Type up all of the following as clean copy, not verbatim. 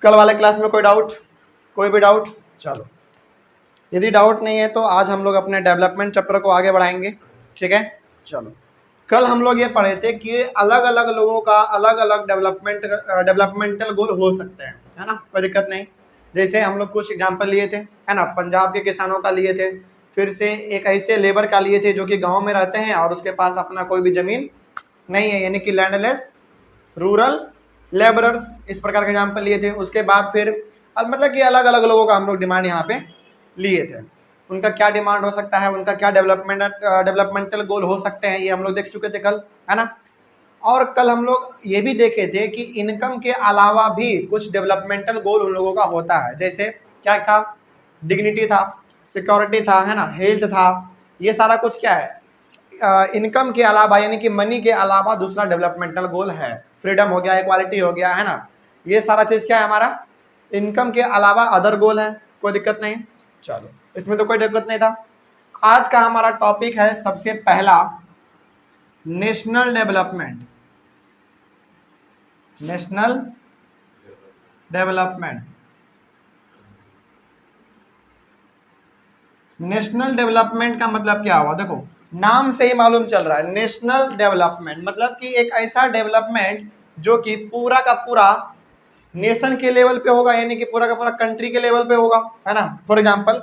कल वाले क्लास में कोई डाउट, कोई भी डाउट? चलो, यदि डाउट नहीं है तो आज हम लोग अपने डेवलपमेंट चैप्टर को आगे बढ़ाएंगे, ठीक है। चलो, कल हम लोग ये पढ़े थे कि अलग अलग लोगों का अलग अलग डेवलपमेंटल गोल हो सकते हैं, है ना, कोई दिक्कत नहीं। जैसे हम लोग कुछ एग्जांपल लिए थे, है ना, पंजाब के किसानों का लिए थे, फिर से एक ऐसे लेबर का लिए थे जो कि गांव में रहते हैं और उसके पास अपना कोई भी जमीन नहीं है, यानी कि लैंडलेस रूरल लेबरर्स, इस प्रकार के एग्जाम्पल लिए थे। उसके बाद फिर मतलब कि अलग अलग लोगों का हम लोग डिमांड यहाँ पे लिए थे, उनका क्या डिमांड हो सकता है, उनका क्या डेवलपमेंटल गोल हो सकते हैं, ये हम लोग देख चुके थे कल, है ना। और कल हम लोग ये भी देखे थे कि इनकम के अलावा भी कुछ डेवलपमेंटल गोल उन लोगों का होता है, जैसे क्या था, डिग्निटी था, सिक्योरिटी था, है ना, हेल्थ था, ये सारा कुछ क्या है, इनकम के अलावा यानी कि मनी के अलावा दूसरा डेवलपमेंटल गोल है। फ्रीडम हो गया, इक्वालिटी हो गया, है ना, ये सारा चीज़ क्या है हमारा इनकम के अलावा अदर गोल है, कोई दिक्कत नहीं। चलो, इसमें तो कोई दिक्कत नहीं था। आज का हमारा टॉपिक है सबसे पहला national development. National development, national development का मतलब क्या हुआ, देखो नाम से ही मालूम चल रहा है, नेशनल डेवलपमेंट मतलब कि एक ऐसा डेवलपमेंट जो कि पूरा का पूरा नेशन के लेवल पे होगा, यानी कि पूरा का पूरा कंट्री के लेवल पे होगा, है ना। फॉर एग्जांपल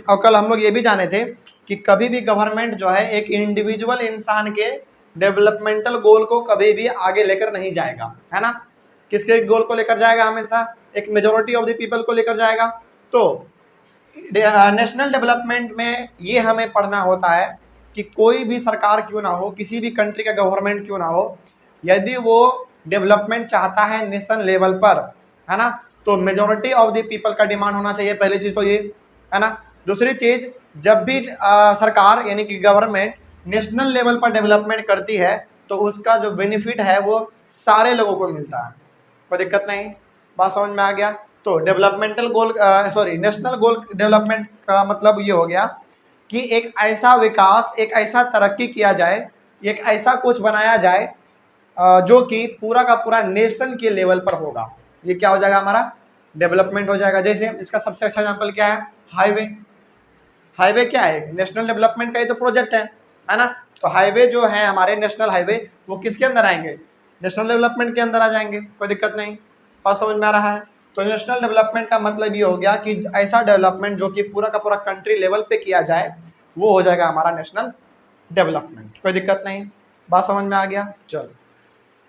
और कल हम लोग ये भी जाने थे कि कभी भी गवर्नमेंट जो है एक इंडिविजुअल इंसान के डेवलपमेंटल गोल को कभी भी आगे लेकर नहीं जाएगा, है ना। किसके गोल को लेकर जाएगा, हमेशा एक मेजोरिटी ऑफ द पीपल को लेकर जाएगा। तो नेशनल डेवलपमेंट में ये हमें पढ़ना होता है कि कोई भी सरकार क्यों ना हो, किसी भी कंट्री का गवर्नमेंट क्यों ना हो, यदि वो डेवलपमेंट चाहता है नेशन लेवल पर, है ना, तो मेजोरिटी ऑफ द पीपल का डिमांड होना चाहिए, पहली चीज तो ये, है ना। दूसरी चीज, जब भी सरकार यानी कि गवर्नमेंट नेशनल लेवल पर डेवलपमेंट करती है तो उसका जो बेनिफिट है वो सारे लोगों को मिलता है, कोई दिक्कत नहीं, बात समझ में आ गया। तो डेवलपमेंटल गोल नेशनल गोल डेवलपमेंट का मतलब ये हो गया कि एक ऐसा विकास, एक ऐसा तरक्की किया जाए, एक ऐसा कुछ बनाया जाए जो कि पूरा का पूरा नेशन के लेवल पर होगा, ये क्या हो जाएगा हमारा डेवलपमेंट हो जाएगा। जैसे इसका सबसे अच्छा एग्जांपल क्या है, हाईवे। हाईवे क्या है, नेशनल डेवलपमेंट का ही तो प्रोजेक्ट है ना। तो हाईवे जो है हमारे नेशनल हाईवे, वो किसके अंदर आएंगे, नेशनल डेवलपमेंट के अंदर आ जाएंगे, कोई दिक्कत नहीं, और समझ में आ रहा है। तो नेशनल डेवलपमेंट का मतलब ये हो गया कि ऐसा डेवलपमेंट जो कि पूरा का पूरा कंट्री लेवल पे किया जाए, वो हो जाएगा हमारा नेशनल डेवलपमेंट, कोई दिक्कत नहीं, बात समझ में आ गया। चलो,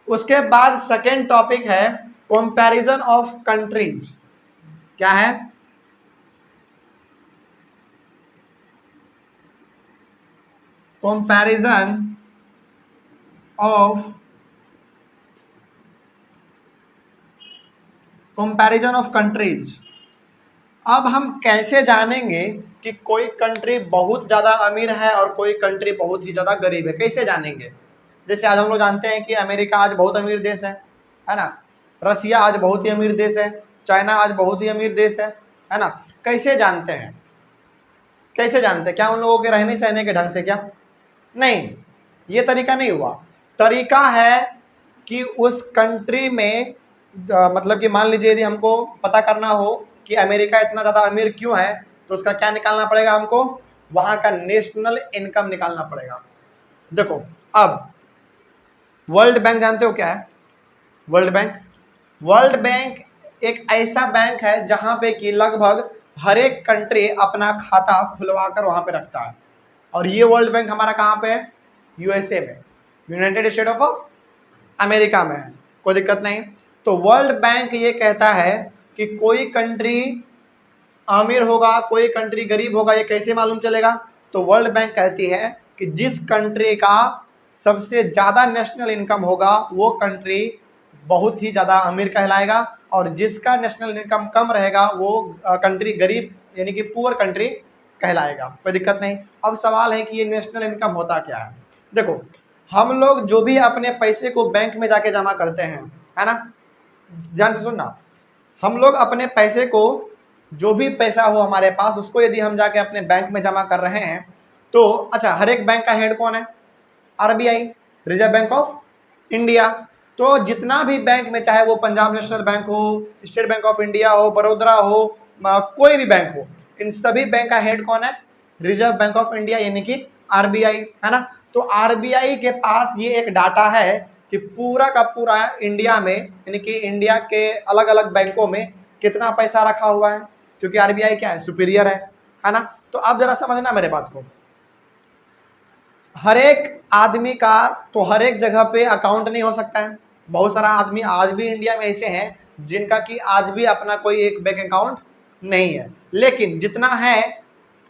उसके बाद सेकेंड टॉपिक है कंपैरिजन ऑफ कंट्रीज। क्या है, कंपैरिजन ऑफ कंट्रीज। अब हम कैसे जानेंगे कि कोई कंट्री बहुत ज़्यादा अमीर है और कोई कंट्री बहुत ही ज़्यादा गरीब है, कैसे जानेंगे। जैसे आज हम लोग जानते हैं कि अमेरिका आज बहुत अमीर देश है ना, रसिया आज बहुत ही अमीर देश है, चाइना आज बहुत ही अमीर देश है ना। कैसे जानते हैं, कैसे जानते हैं, क्या उन लोगों के रहने सहने के ढंग से, क्या नहीं, ये तरीका नहीं हुआ। तरीका है कि उस कंट्री में मतलब कि मान लीजिए यदि हमको पता करना हो कि अमेरिका इतना ज़्यादा अमीर क्यों है, तो उसका क्या निकालना पड़ेगा हमको, वहाँ का नेशनल इनकम निकालना पड़ेगा। देखो, अब वर्ल्ड बैंक जानते हो क्या है, वर्ल्ड बैंक एक ऐसा बैंक है जहाँ पे कि लगभग हर एक कंट्री अपना खाता खुलवा कर वहाँ पे रखता है, और ये वर्ल्ड बैंक हमारा कहाँ पे है, यूएसए में, यूनाइटेड स्टेट ऑफ अमेरिका में है, कोई दिक्कत नहीं। तो वर्ल्ड बैंक ये कहता है कि कोई कंट्री अमीर होगा, कोई कंट्री गरीब होगा, ये कैसे मालूम चलेगा। तो वर्ल्ड बैंक कहती है कि जिस कंट्री का सबसे ज़्यादा नेशनल इनकम होगा वो कंट्री बहुत ही ज़्यादा अमीर कहलाएगा, और जिसका नेशनल इनकम कम रहेगा वो कंट्री गरीब यानी कि पुअर कंट्री कहलाएगा, कोई दिक्कत नहीं। अब सवाल है कि ये नेशनल इनकम होता क्या है। देखो, हम लोग जो भी अपने पैसे को बैंक में जाके जमा करते हैं, है ना, ध्यान से सुनना, हम लोग अपने पैसे को, जो भी पैसा हो हमारे पास, उसको यदि हम जाके अपने बैंक में जमा कर रहे हैं तो अच्छा, हर एक बैंक का हेड कौन है, RBI, reserve bank of India. तो जितना भी बैंक में, चाहे वो पंजाब नेशनल बैंक हो, स्टेट बैंक ऑफ इंडिया हो, बड़ोदरा हो, कोई भी बैंक हो, इन सभी बैंक का हेड कौन है? रिजर्व बैंक ऑफ इंडिया यानी कि आरबीआई, है ना। तो आरबीआई के पास ये एक डाटा है कि पूरा का पूरा इंडिया में, यानी कि इंडिया के अलग अलग बैंकों में कितना पैसा रखा हुआ है, क्योंकि आरबीआई क्या है? सुपीरियर है ना। तो अब जरा समझना मेरे बात को, हर एक आदमी का तो हर एक जगह पे अकाउंट नहीं हो सकता है। बहुत सारा आदमी आज भी इंडिया में ऐसे हैं जिनका कि आज भी अपना कोई एक बैंक अकाउंट नहीं है, लेकिन जितना है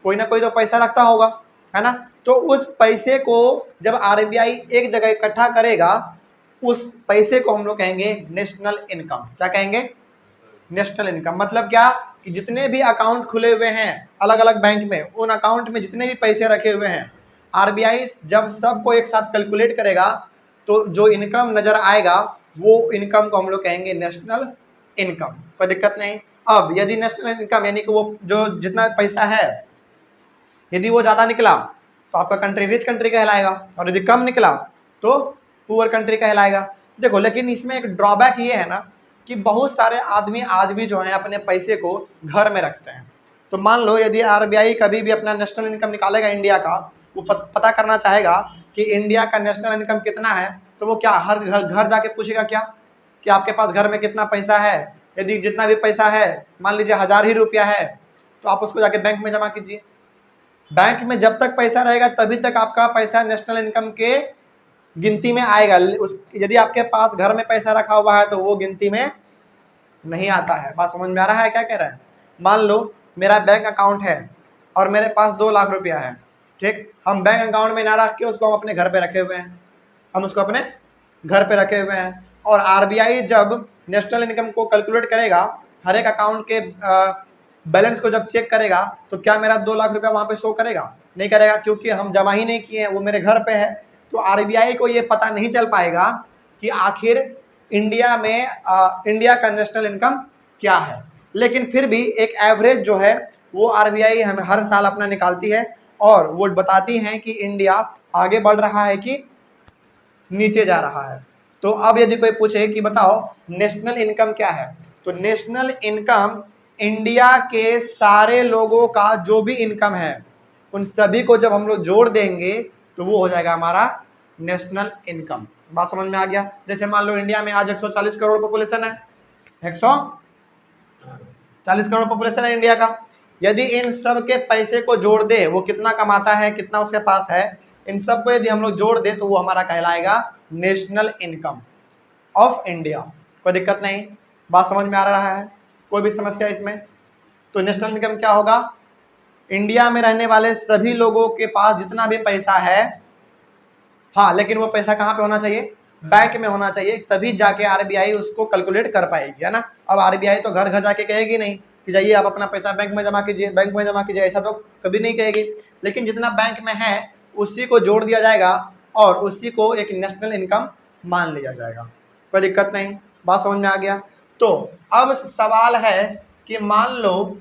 कोई ना कोई तो पैसा रखता होगा, है ना। तो उस पैसे को जब आरबीआई एक जगह इकट्ठा करेगा, उस पैसे को हम लोग कहेंगे नेशनल इनकम। क्या कहेंगे? National income. मतलब क्या कि जितने भी अकाउंट खुले हुए हैं अलग अलग बैंक में, उन अकाउंट में जितने भी पैसे रखे हुए हैं, आरबीआई जब सबको एक साथ कैलकुलेट करेगा तो जो इनकम नजर आएगा वो इनकम को हम लोग कहेंगे नेशनल इनकम। कोई दिक्कत नहीं। अब यदि नेशनल इनकम यानी कि वो जो जितना पैसा है, यदि वो ज़्यादा निकला तो आपका कंट्री रिच कंट्री कहलाएगा, और यदि कम निकला तो पुअर कंट्री कहलाएगा। देखो, लेकिन इसमें एक ड्रॉबैक ये है ना कि बहुत सारे आदमी आज भी जो है अपने पैसे को घर में रखते हैं। तो मान लो यदि आरबीआई कभी भी अपना नेशनल इनकम निकालेगा इंडिया का, वो पता करना चाहेगा कि इंडिया का नेशनल इनकम कितना है, तो वो क्या हर घर जाके पूछेगा क्या कि आपके पास घर में कितना पैसा है? यदि जितना भी पैसा है, मान लीजिए 1000 ही रुपया है, तो आप उसको जाके बैंक में जमा कीजिए। बैंक में जब तक पैसा रहेगा तभी तक आपका पैसा नेशनल इनकम के गिनती में आएगा। यदि आपके पास घर में पैसा रखा हुआ है तो वो गिनती में नहीं आता है। बात समझ में आ रहा है क्या कह रहे हैं? मान लो मेरा बैंक अकाउंट है और मेरे पास 2 लाख रुपया है, ठीक। हम बैंक अकाउंट में ना रख के उसको हम अपने घर पे रखे हुए हैं, हम उसको अपने घर पे रखे हुए हैं। और आरबीआई जब नेशनल इनकम को कैलकुलेट करेगा, हर एक अकाउंट के बैलेंस को जब चेक करेगा, तो क्या मेरा 2 लाख रुपया वहाँ पे शो करेगा? नहीं करेगा, क्योंकि हम जमा ही नहीं किए हैं, वो मेरे घर पे है। तो आरबीआई को ये पता नहीं चल पाएगा कि आखिर इंडिया में इंडिया का नेशनल इनकम क्या है। लेकिन फिर भी एक एवरेज जो है वो आरबीआई हमें हर साल अपना निकालती है, और वो बताती हैं कि इंडिया आगे बढ़ रहा है कि नीचे जा रहा है। तो अब यदि कोई पूछे कि बताओ नेशनल इनकम क्या है, तो नेशनल इनकम इंडिया के सारे लोगों का जो भी इनकम है उन सभी को जब हम लोग जोड़ देंगे तो वो हो जाएगा हमारा नेशनल इनकम। बात समझ में आ गया? जैसे मान लो इंडिया में आज 140 करोड़ पॉपुलेशन है, 140 करोड़ पॉपुलेशन है इंडिया का। यदि इन सब के पैसे को जोड़ दे, वो कितना कमाता है, कितना उसके पास है, इन सब को यदि हम लोग जोड़ दे तो वो हमारा कहलाएगा नेशनल इनकम ऑफ इंडिया। कोई दिक्कत नहीं? बात समझ में आ रहा है? कोई भी समस्या इसमें? तो नेशनल इनकम क्या होगा? इंडिया में रहने वाले सभी लोगों के पास जितना भी पैसा है, हाँ, लेकिन वो पैसा कहाँ पे होना चाहिए? बैंक में होना चाहिए, तभी जाके आरबीआई उसको कैलकुलेट कर पाएगी, है ना। अब आरबीआई तो घर घर जाके कहेगी नहीं कि जाइए आप अपना पैसा बैंक में जमा कीजिए, बैंक में जमा कीजिए, ऐसा तो कभी नहीं कहेगी। लेकिन जितना बैंक में है उसी को जोड़ दिया जाएगा और उसी को एक नेशनल इनकम मान लिया जाएगा। कोई दिक्कत नहीं? बात समझ में आ गया? तो अब सवाल है कि मान लो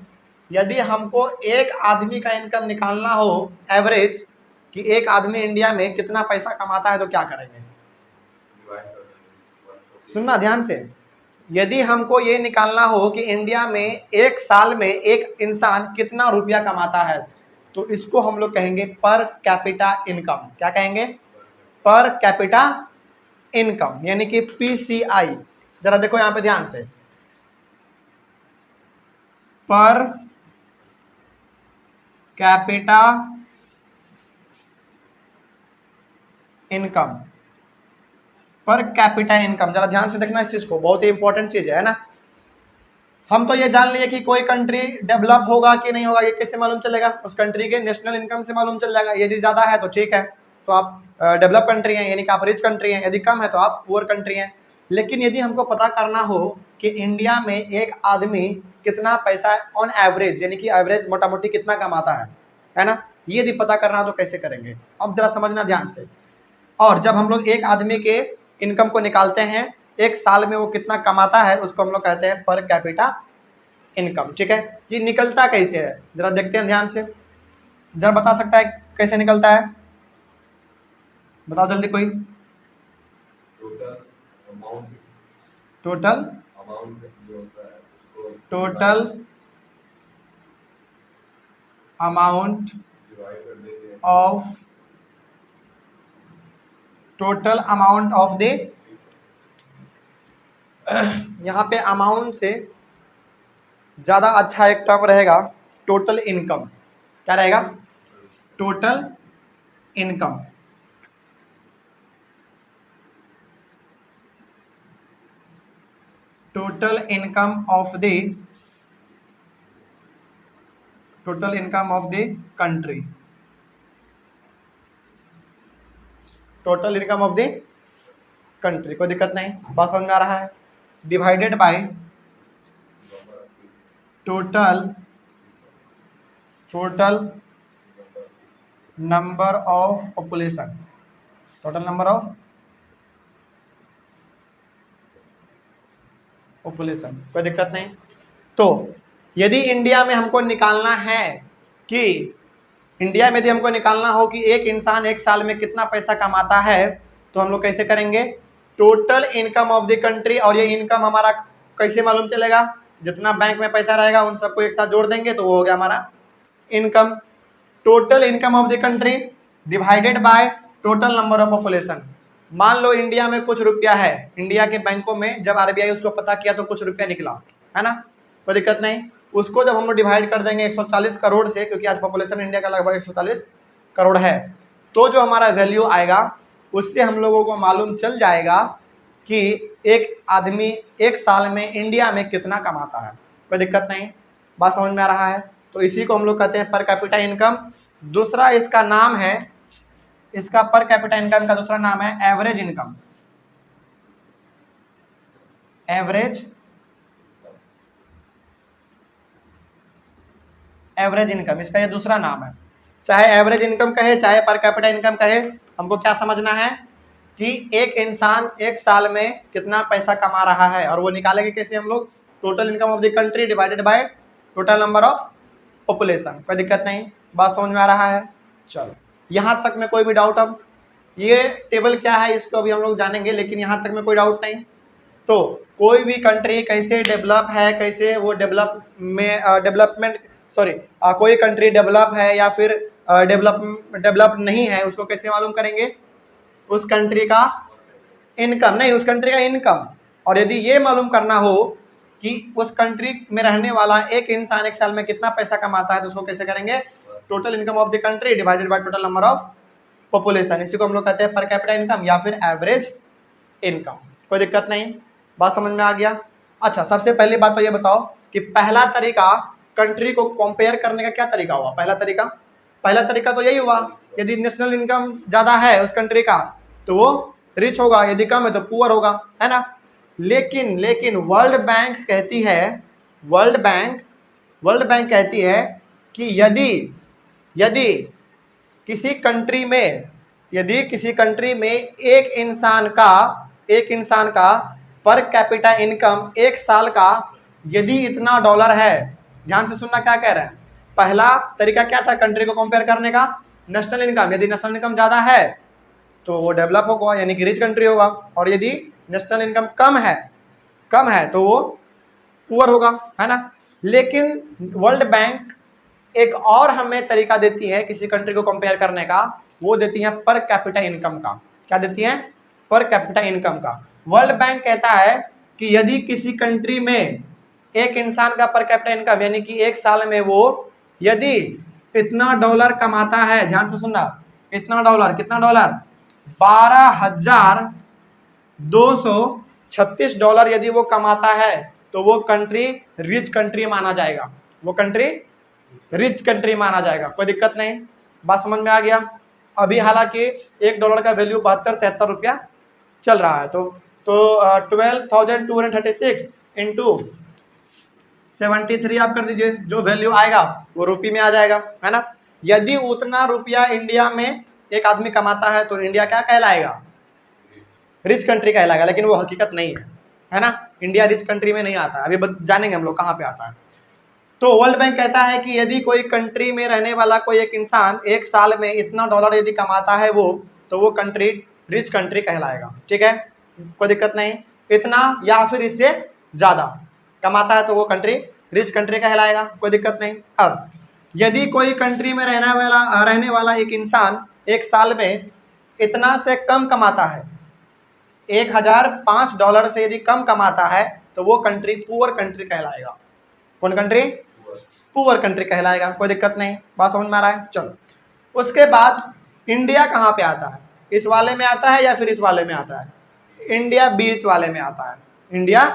यदि हमको एक आदमी का इनकम निकालना हो एवरेज, कि एक आदमी इंडिया में कितना पैसा कमाता है, तो क्या करेंगे? सुनना ध्यान से। यदि हमको ये निकालना हो कि इंडिया में एक साल में एक इंसान कितना रुपया कमाता है, तो इसको हम लोग कहेंगे पर कैपिटा इनकम। क्या कहेंगे? पर कैपिटा इनकम, यानी कि पीसीआई। जरा देखो यहां पे ध्यान से, पर capita income, per capita income. जरा ध्यान से देखना इस चीज को, बहुत ही इंपॉर्टेंट चीज है ना। हम तो ये जान लिए कि कोई कंट्री डेवलप होगा कि नहीं होगा, ये कैसे मालूम चलेगा? उस कंट्री के नेशनल इनकम से मालूम चल जाएगा। यदि ज्यादा है तो ठीक है, तो आप डेवलप कंट्री हैं, यानी कि आप रिच कंट्री हैं। यदि कम है तो आप पुअर कंट्री हैं। लेकिन यदि हमको पता करना हो कि इंडिया में एक आदमी कितना पैसा ऑन एवरेज, यानी कि एवरेज मोटा मोटी कितना कमाता है ना, ये यदि पता करना हो तो कैसे करेंगे? अब जरा समझना ध्यान से। और जब हम लोग एक आदमी के इनकम को निकालते हैं, एक साल में वो कितना कमाता है, उसको हम लोग कहते हैं पर कैपिटा इनकम। ठीक है, ये निकलता कैसे है जरा देखते हैं ध्यान से। जरा बता सकता है कैसे निकलता है? बताओ जल्दी कोई। टोटल अमाउंट टोटल अमाउंट जो होता है उसको टोटल अमाउंट डिवाइड कर देंगे of total amount of the, यहाँ पे अमाउंट से ज़्यादा अच्छा एक टर्म रहेगा टोटल इनकम। क्या रहेगा? Total income. Total income of the, total income of the country, total income of the country. कोई दिक्कत नहीं, बात समझ में आ रहा है? Divided by total number of population, total number of population. कोई दिक्कत नहीं। तो यदि इंडिया में हमको निकालना है कि इंडिया में यदि हमको निकालना हो कि एक इंसान एक साल में कितना पैसा कमाता है, तो हम लोग कैसे करेंगे? Total income of the country. और ये इनकम हमारा कैसे मालूम चलेगा? जितना बैंक में पैसा रहेगा उन सबको एक साथ जोड़ देंगे तो वो हो गया हमारा income. Total income of the country divided by total number of population. मान लो इंडिया में कुछ रुपया है, इंडिया के बैंकों में जब आरबीआई उसको पता किया तो कुछ रुपया निकला, है ना? कोई दिक्कत नहीं। उसको जब हम लोग डिवाइड कर देंगे 140 करोड़ से, क्योंकि आज पॉपुलेशन इंडिया का लगभग 140 करोड़ है, तो जो हमारा वैल्यू आएगा उससे हम लोगों को मालूम चल जाएगा कि एक आदमी एक साल में इंडिया में कितना कमाता है। कोई दिक्कत नहीं, बात समझ में आ रहा है? तो इसी को हम लोग कहते हैं पर कैपिटा इनकम। दूसरा इसका नाम है, इसका पर कैपिटा इनकम का दूसरा नाम है एवरेज इनकम। एवरेज इनकम इसका ये दूसरा नाम है। चाहे एवरेज इनकम कहे चाहे पर कैपिटा इनकम कहे, हमको क्या समझना है कि एक इंसान एक साल में कितना पैसा कमा रहा है, और वो निकालेंगे कैसे हम लोग? Total income of the country divided by total number of population. कोई दिक्कत नहीं, बात समझ में आ रहा है? चलो, यहाँ तक में कोई भी डाउट? अब ये टेबल क्या है इसको अभी हम लोग जानेंगे, लेकिन यहाँ तक में कोई डाउट नहीं। तो कोई भी कंट्री कैसे डेवलप है, कैसे वो कोई कंट्री डेवलप है या फिर डेवलप नहीं है, उसको कैसे मालूम करेंगे? उस कंट्री का इनकम, नहीं उस कंट्री का इनकम। और यदि ये मालूम करना हो कि उस कंट्री में रहने वाला एक इंसान एक साल में कितना पैसा कमाता है, तो उसको कैसे करेंगे? Total income of the country divided by total number of population. इसी को हम लोग कहते हैं पर कैपिटा इनकम या फिर एवरेज इनकम। कोई दिक्कत नहीं, बात समझ में आ गया? अच्छा, सबसे पहली बात तो ये बताओ कि पहला तरीका कंट्री को कंपेयर करने का क्या तरीका हुआ? पहला तरीका तो यही हुआ, यदि नेशनल इनकम ज़्यादा है उस कंट्री का तो वो रिच होगा, यदि कम है तो पुअर होगा, है ना? लेकिन वर्ल्ड बैंक कहती है कि यदि किसी कंट्री में एक इंसान का पर कैपिटा इनकम एक साल का यदि इतना डॉलर है, ध्यान से सुनना क्या कह रहे हैं। पहला तरीका क्या था कंट्री को कंपेयर करने का? National income. यदि नेशनल इनकम ज़्यादा है तो वो डेवलप होगा, यानी कि रिच कंट्री होगा, और यदि नेशनल इनकम कम है तो वो पुअर होगा, है ना? लेकिन वर्ल्ड बैंक एक और हमें तरीका देती है किसी कंट्री को कंपेयर करने का, वो देती है पर कैपिटा इनकम का। क्या देती है? पर कैपिटा इनकम का। वर्ल्ड बैंक कहता है कि यदि किसी कंट्री में एक इंसान का पर कैपिटा इनकम, यानी कि एक साल में वो यदि इतना डॉलर कमाता है, ध्यान से सुनना, इतना डॉलर, कितना डॉलर? 12,236 डॉलर यदि वो कमाता है तो वो कंट्री रिच कंट्री माना जाएगा, वो कंट्री रिच कंट्री माना जाएगा। कोई दिक्कत नहीं, बात समझ में आ गया? अभी हालांकि एक डॉलर का वैल्यू 72-73 रुपया चल रहा है, तो 12,236 इंटू 73 आप कर दीजिए, जो वैल्यू आएगा वो रुपये में आ जाएगा, है ना? यदि उतना रुपया इंडिया में एक आदमी कमाता है तो इंडिया क्या कहलाएगा? रिच कंट्री कहलाएगा। लेकिन वो हकीकत नहीं है ना? इंडिया रिच कंट्री में नहीं आता है, अभी जानेंगे हम लोग कहाँ पे आता है। तो वर्ल्ड बैंक कहता है कि यदि कोई कंट्री में रहने वाला कोई एक इंसान एक साल में इतना डॉलर यदि कमाता है वो, तो वो कंट्री रिच कंट्री कहलाएगा। ठीक है, कोई दिक्कत नहीं। इतना या फिर इससे ज़्यादा कमाता है तो वो कंट्री रिच कंट्री कहलाएगा, कोई दिक्कत नहीं। अब यदि कोई कंट्री में रहने वाला एक इंसान एक साल में इतना से कम कमाता है, $1005 से यदि कम कमाता है तो वो कंट्री पुअर कंट्री कहलाएगा। कौन कंट्री? पुअर कंट्री कहलाएगा, कोई दिक्कत नहीं, बात समझ में आ रहा है। चलो, उसके बाद इंडिया कहाँ पे आता है? इस वाले में आता है या फिर इस वाले में आता है? इंडिया बीच वाले में आता है, इंडिया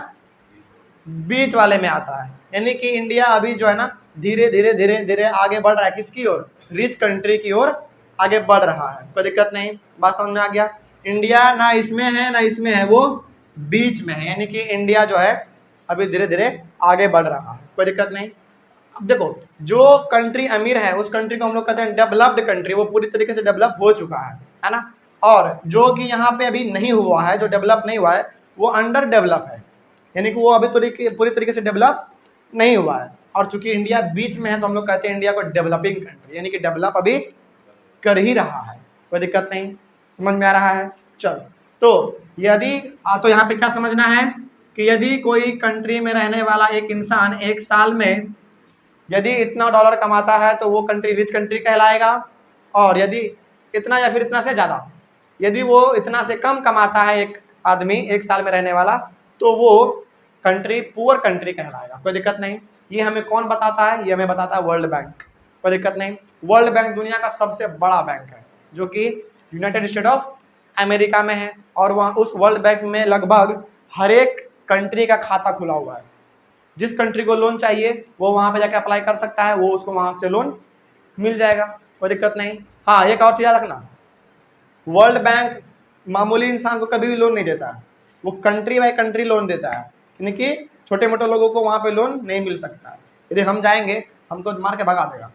बीच वाले में आता है। यानी कि इंडिया अभी जो है ना धीरे धीरे धीरे धीरे आगे बढ़ रहा है, किसकी ओर? रिच कंट्री की ओर आगे बढ़ रहा है, कोई दिक्कत नहीं, बात समझ में आ गया। इंडिया ना इसमें है ना इसमें है, वो बीच में है, यानी कि इंडिया जो है अभी धीरे धीरे आगे बढ़ रहा है, कोई दिक्कत नहीं। अब देखो, जो कंट्री अमीर है उस कंट्री को हम लोग कहते हैं डेवलप्ड कंट्री, वो पूरी तरीके से डेवलप हो चुका है ना। और जो कि यहाँ पे अभी नहीं हुआ है, जो डेवलप नहीं हुआ है, वो अंडर डेवलप है, यानी कि वो अभी पूरी तरीके से डेवलप नहीं हुआ है। और चूंकि इंडिया बीच में है तो हम लोग कहते हैं इंडिया को डेवलपिंग कंट्री, यानी कि डेवलप अभी कर ही रहा है, कोई दिक्कत नहीं, समझ में आ रहा है। चलो, तो यदि तो यहाँ पे क्या समझना है कि यदि कोई कंट्री में रहने वाला एक इंसान एक साल में यदि इतना डॉलर कमाता है तो वो कंट्री रिच कंट्री कहलाएगा, और यदि इतना या फिर इतना से ज़्यादा, यदि वो इतना से कम कमाता है एक आदमी एक साल में रहने वाला, तो वो कंट्री पुअर कंट्री कहलाएगा, कोई दिक्कत नहीं। ये हमें कौन बताता है? ये हमें बताता है वर्ल्ड बैंक, कोई दिक्कत नहीं। वर्ल्ड बैंक दुनिया का सबसे बड़ा बैंक है जो कि यूनाइटेड स्टेट ऑफ अमेरिका में है, और वहाँ उस वर्ल्ड बैंक में लगभग हर एक कंट्री का खाता खुला हुआ है। जिस कंट्री को लोन चाहिए वो वहाँ पे जाके अप्लाई कर सकता है, वो उसको वहाँ से लोन मिल जाएगा, कोई दिक्कत नहीं। हाँ, एक और चीज़ याद रखना, वर्ल्ड बैंक मामूली इंसान को कभी भी लोन नहीं देता है, वो कंट्री बाय कंट्री लोन देता है, यानी कि छोटे मोटे लोगों को वहाँ पे लोन नहीं मिल सकता है। यदि हम जाएंगे हमको मार के भगा देगा,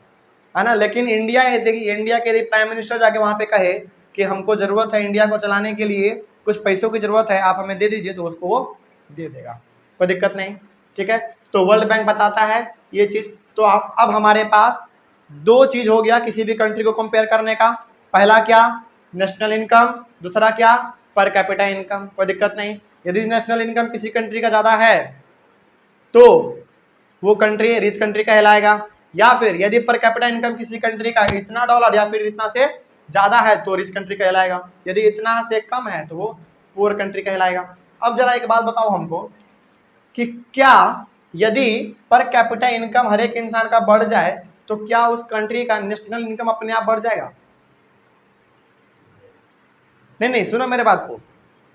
है ना। लेकिन इंडिया, देखिए इंडिया के यदि प्राइम मिनिस्टर जाके वहाँ पे कहे कि हमको ज़रूरत है इंडिया को चलाने के लिए कुछ पैसों की ज़रूरत है, आप हमें दे दीजिए, तो उसको वो दे देगा, कोई दिक्कत नहीं, ठीक है। तो वर्ल्ड बैंक बताता है ये चीज़। तो अब हमारे पास दो चीज़ हो गया किसी भी कंट्री को कंपेयर करने का। पहला क्या? नेशनल इनकम, दूसरा क्या? पर कैपिटा इनकम, कोई दिक्कत नहीं। यदि नेशनल इनकम किसी कंट्री का ज़्यादा है तो वो कंट्री रिच कंट्री कहलाएगा, या फिर यदि पर कैपिटा इनकम किसी कंट्री का इतना डॉलर या फिर इतना से ज़्यादा है तो रिच कंट्री कहलाएगा, यदि इतना से कम है तो वो पुअर कंट्री कहलाएगा। अब जरा एक बात बताओ हमको कि क्या यदि पर कैपिटा इनकम हर एक इंसान का बढ़ जाए तो क्या उस कंट्री का नेशनल इनकम अपने आप बढ़ जाएगा? नहीं, सुनो मेरे बात को।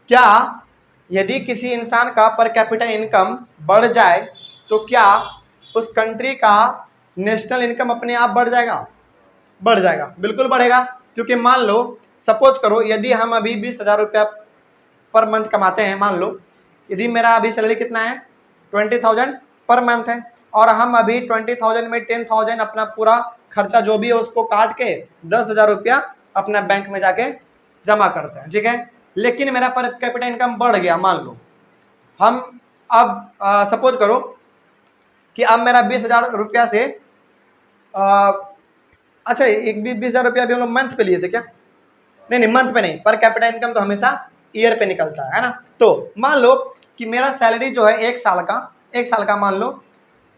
क्या यदि किसी इंसान का पर कैपिटा इनकम बढ़ जाए तो क्या उस कंट्री का नेशनल इनकम अपने आप बढ़ जाएगा? बढ़ जाएगा, बिल्कुल बढ़ेगा। क्योंकि मान लो, सपोज करो, यदि हम अभी 20,000 रुपया पर मंथ कमाते हैं, मान लो यदि मेरा अभी सैलरी कितना है 20,000 पर मंथ है, और हम अभी 20,000 में 10,000 अपना पूरा खर्चा जो भी है उसको काट के 10,000 रुपया अपना बैंक में जाके जमा करते हैं, ठीक है। लेकिन मेरा पर कैपिटा इनकम बढ़ गया, मान लो हम अब सपोज करो कि अब मेरा 20,000 रुपया से अच्छा, एक 20,000 रुपया अभी हम लोग मंथ पे लिए थे क्या? नहीं, मंथ पे नहीं, पर कैपिटा इनकम तो हमेशा ईयर पे निकलता है ना। तो मान लो कि मेरा सैलरी जो है एक साल का मान लो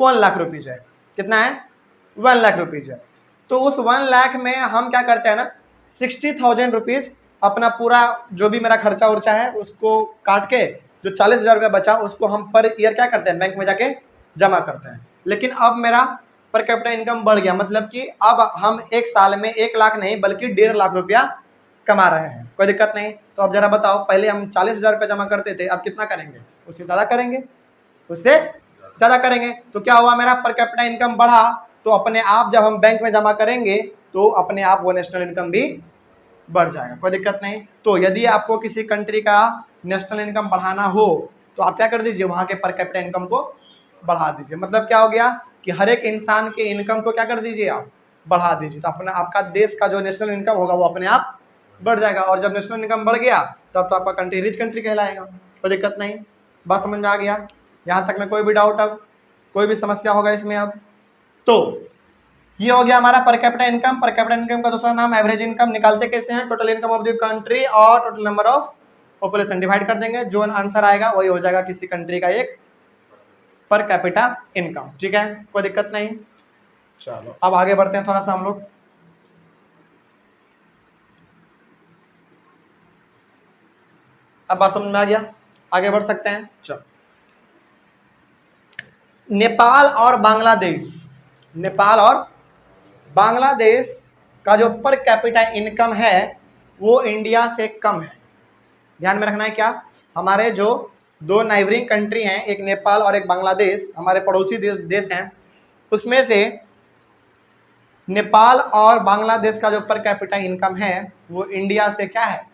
1 लाख रुपीज़ है। कितना है? 1 लाख रुपीज़ है। तो उस 1 लाख में हम क्या करते हैं ना, 60,000 रुपीज़ अपना पूरा जो भी मेरा खर्चा उर्चा है उसको काट के जो 40,000 रुपया बचा उसको हम पर ईयर क्या करते हैं, बैंक में जाके जमा करते हैं। लेकिन अब मेरा पर कैपिटा इनकम बढ़ गया, मतलब कि अब हम एक साल में 1 लाख नहीं बल्कि 1.5 लाख रुपया कमा रहे हैं, कोई दिक्कत नहीं। तो अब जरा बताओ, पहले हम 40,000 रुपया जमा करते थे, अब कितना करेंगे? उससे ज़्यादा करेंगे, उससे ज़्यादा करेंगे। तो क्या हुआ, मेरा पर कैपिटा इनकम बढ़ा, तो अपने आप जब हम बैंक में जमा करेंगे तो अपने आप वो नेशनल इनकम भी बढ़ जाएगा, कोई दिक्कत नहीं। तो यदि आपको किसी कंट्री का नेशनल इनकम बढ़ाना हो तो आप क्या कर दीजिए, वहाँ के पर कैपिटा इनकम को बढ़ा दीजिए। मतलब क्या हो गया कि हर एक इंसान के इनकम को क्या कर दीजिए, आप बढ़ा दीजिए, तो अपना आपका देश का जो नेशनल इनकम होगा वो अपने आप बढ़ जाएगा। और जब नेशनल इनकम बढ़ गया तब तो आपका कंट्री रिच कंट्री कहलाएगा, कोई दिक्कत नहीं। बात समझ में आ गया? यहाँ तक में कोई भी डाउट, अब कोई भी समस्या होगा इसमें? अब तो ये हो गया हमारा per capita income. Per capita income का दूसरा नाम एवरेज इनकम। निकालते कैसे हैं? Total income of the country और total number of population divide कर देंगे, जो आंसर आएगा वही हो जाएगा किसी कंट्री का एक पर कैपिटा इनकम। ठीक है, कोई दिक्कत नहीं। चलो अब आगे बढ़ते हैं थोड़ा सा हम लोग। अब बात समझ में आ गया, आगे बढ़ सकते हैं। चलो, नेपाल और बांग्लादेश, नेपाल और बांग्लादेश का जो पर कैपिटा इनकम है वो इंडिया से कम है। ध्यान में रखना है क्या, हमारे जो दो नाइबरिंग कंट्री हैं, एक नेपाल और एक बांग्लादेश, हमारे पड़ोसी देश हैं, उसमें से नेपाल और बांग्लादेश का जो पर कैपिटा इनकम है वो इंडिया से क्या है,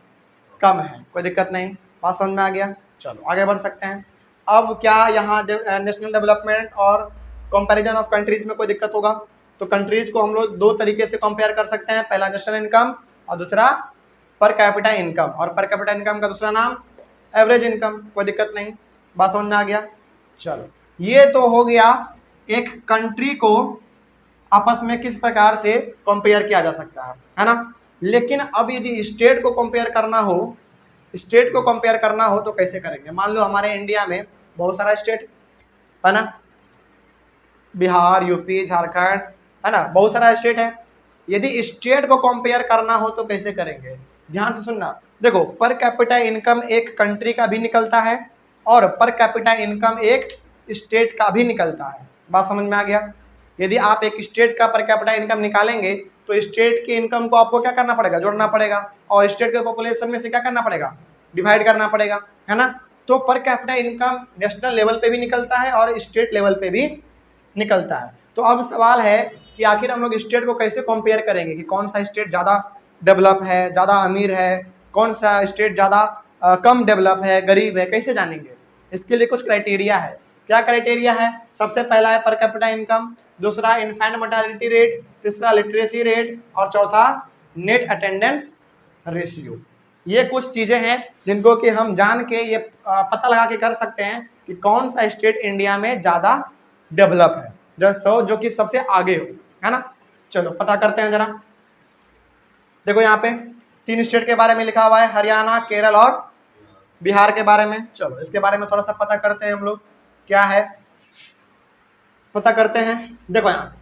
कम है। कोई दिक्कत नहीं, बात समझ में आ गया। चलो आगे बढ़ सकते हैं। अब क्या यहाँ नेशनल डेवलपमेंट और कंपैरिजन ऑफ कंट्रीज में कोई दिक्कत होगा? तो कंट्रीज को हम लोग दो तरीके से कंपेयर कर सकते हैं, पहला नेशनल इनकम और दूसरा पर कैपिटा इनकम, और पर कैपिटा इनकम का दूसरा नाम एवरेज इनकम। कोई दिक्कत नहीं, बात समझ में आ गया। चलो, ये तो हो गया एक कंट्री को आपस में किस प्रकार से कंपेयर किया जा सकता है ना। लेकिन अब यदि स्टेट को कंपेयर करना हो, स्टेट को कंपेयर करना हो तो कैसे करेंगे? मान लो हमारे इंडिया में बहुत सारा स्टेट है ना, बिहार, यूपी, झारखंड, है ना, बहुत सारा स्टेट है। यदि स्टेट को कंपेयर करना हो तो कैसे करेंगे? ध्यान से सुनना। देखो, पर कैपिटा इनकम एक कंट्री का भी निकलता है और पर कैपिटा इनकम एक स्टेट का भी निकलता है। बात समझ में आ गया? यदि आप एक स्टेट का पर कैपिटा इनकम निकालेंगे तो स्टेट की इनकम को आपको क्या करना पड़ेगा, जोड़ना पड़ेगा, और स्टेट के पॉपुलेशन में से क्या करना पड़ेगा, डिवाइड करना पड़ेगा, है ना। तो पर कैपिटा इनकम नेशनल लेवल पे भी निकलता है और स्टेट लेवल पे भी निकलता है। तो अब सवाल है कि आखिर हम लोग स्टेट को कैसे कंपेयर करेंगे कि कौन सा स्टेट ज़्यादा डेवलप है, ज़्यादा अमीर है, कौन सा स्टेट ज़्यादा कम डेवलप है, गरीब है, कैसे जानेंगे? इसके लिए कुछ क्राइटेरिया है। क्या क्राइटेरिया है? सबसे पहला है पर कैपिटा इनकम, दूसरा इन्फेंट मोर्टेलिटी रेट, तीसरा लिटरेसी रेट और चौथा नेट अटेंडेंस रेशियो। ये कुछ चीज़ें हैं जिनको कि हम जान के ये पता लगा के कर सकते हैं कि कौन सा स्टेट इंडिया में ज़्यादा डेवलप है, जो कि सबसे आगे हो, है ना। चलो पता करते हैं जरा। देखो यहाँ पे 3 स्टेट के बारे में लिखा हुआ है, हरियाणा, केरल और बिहार के बारे में। चलो इसके बारे में थोड़ा सा पता करते हैं हम लोग, क्या है पता करते हैं। देखो यहाँ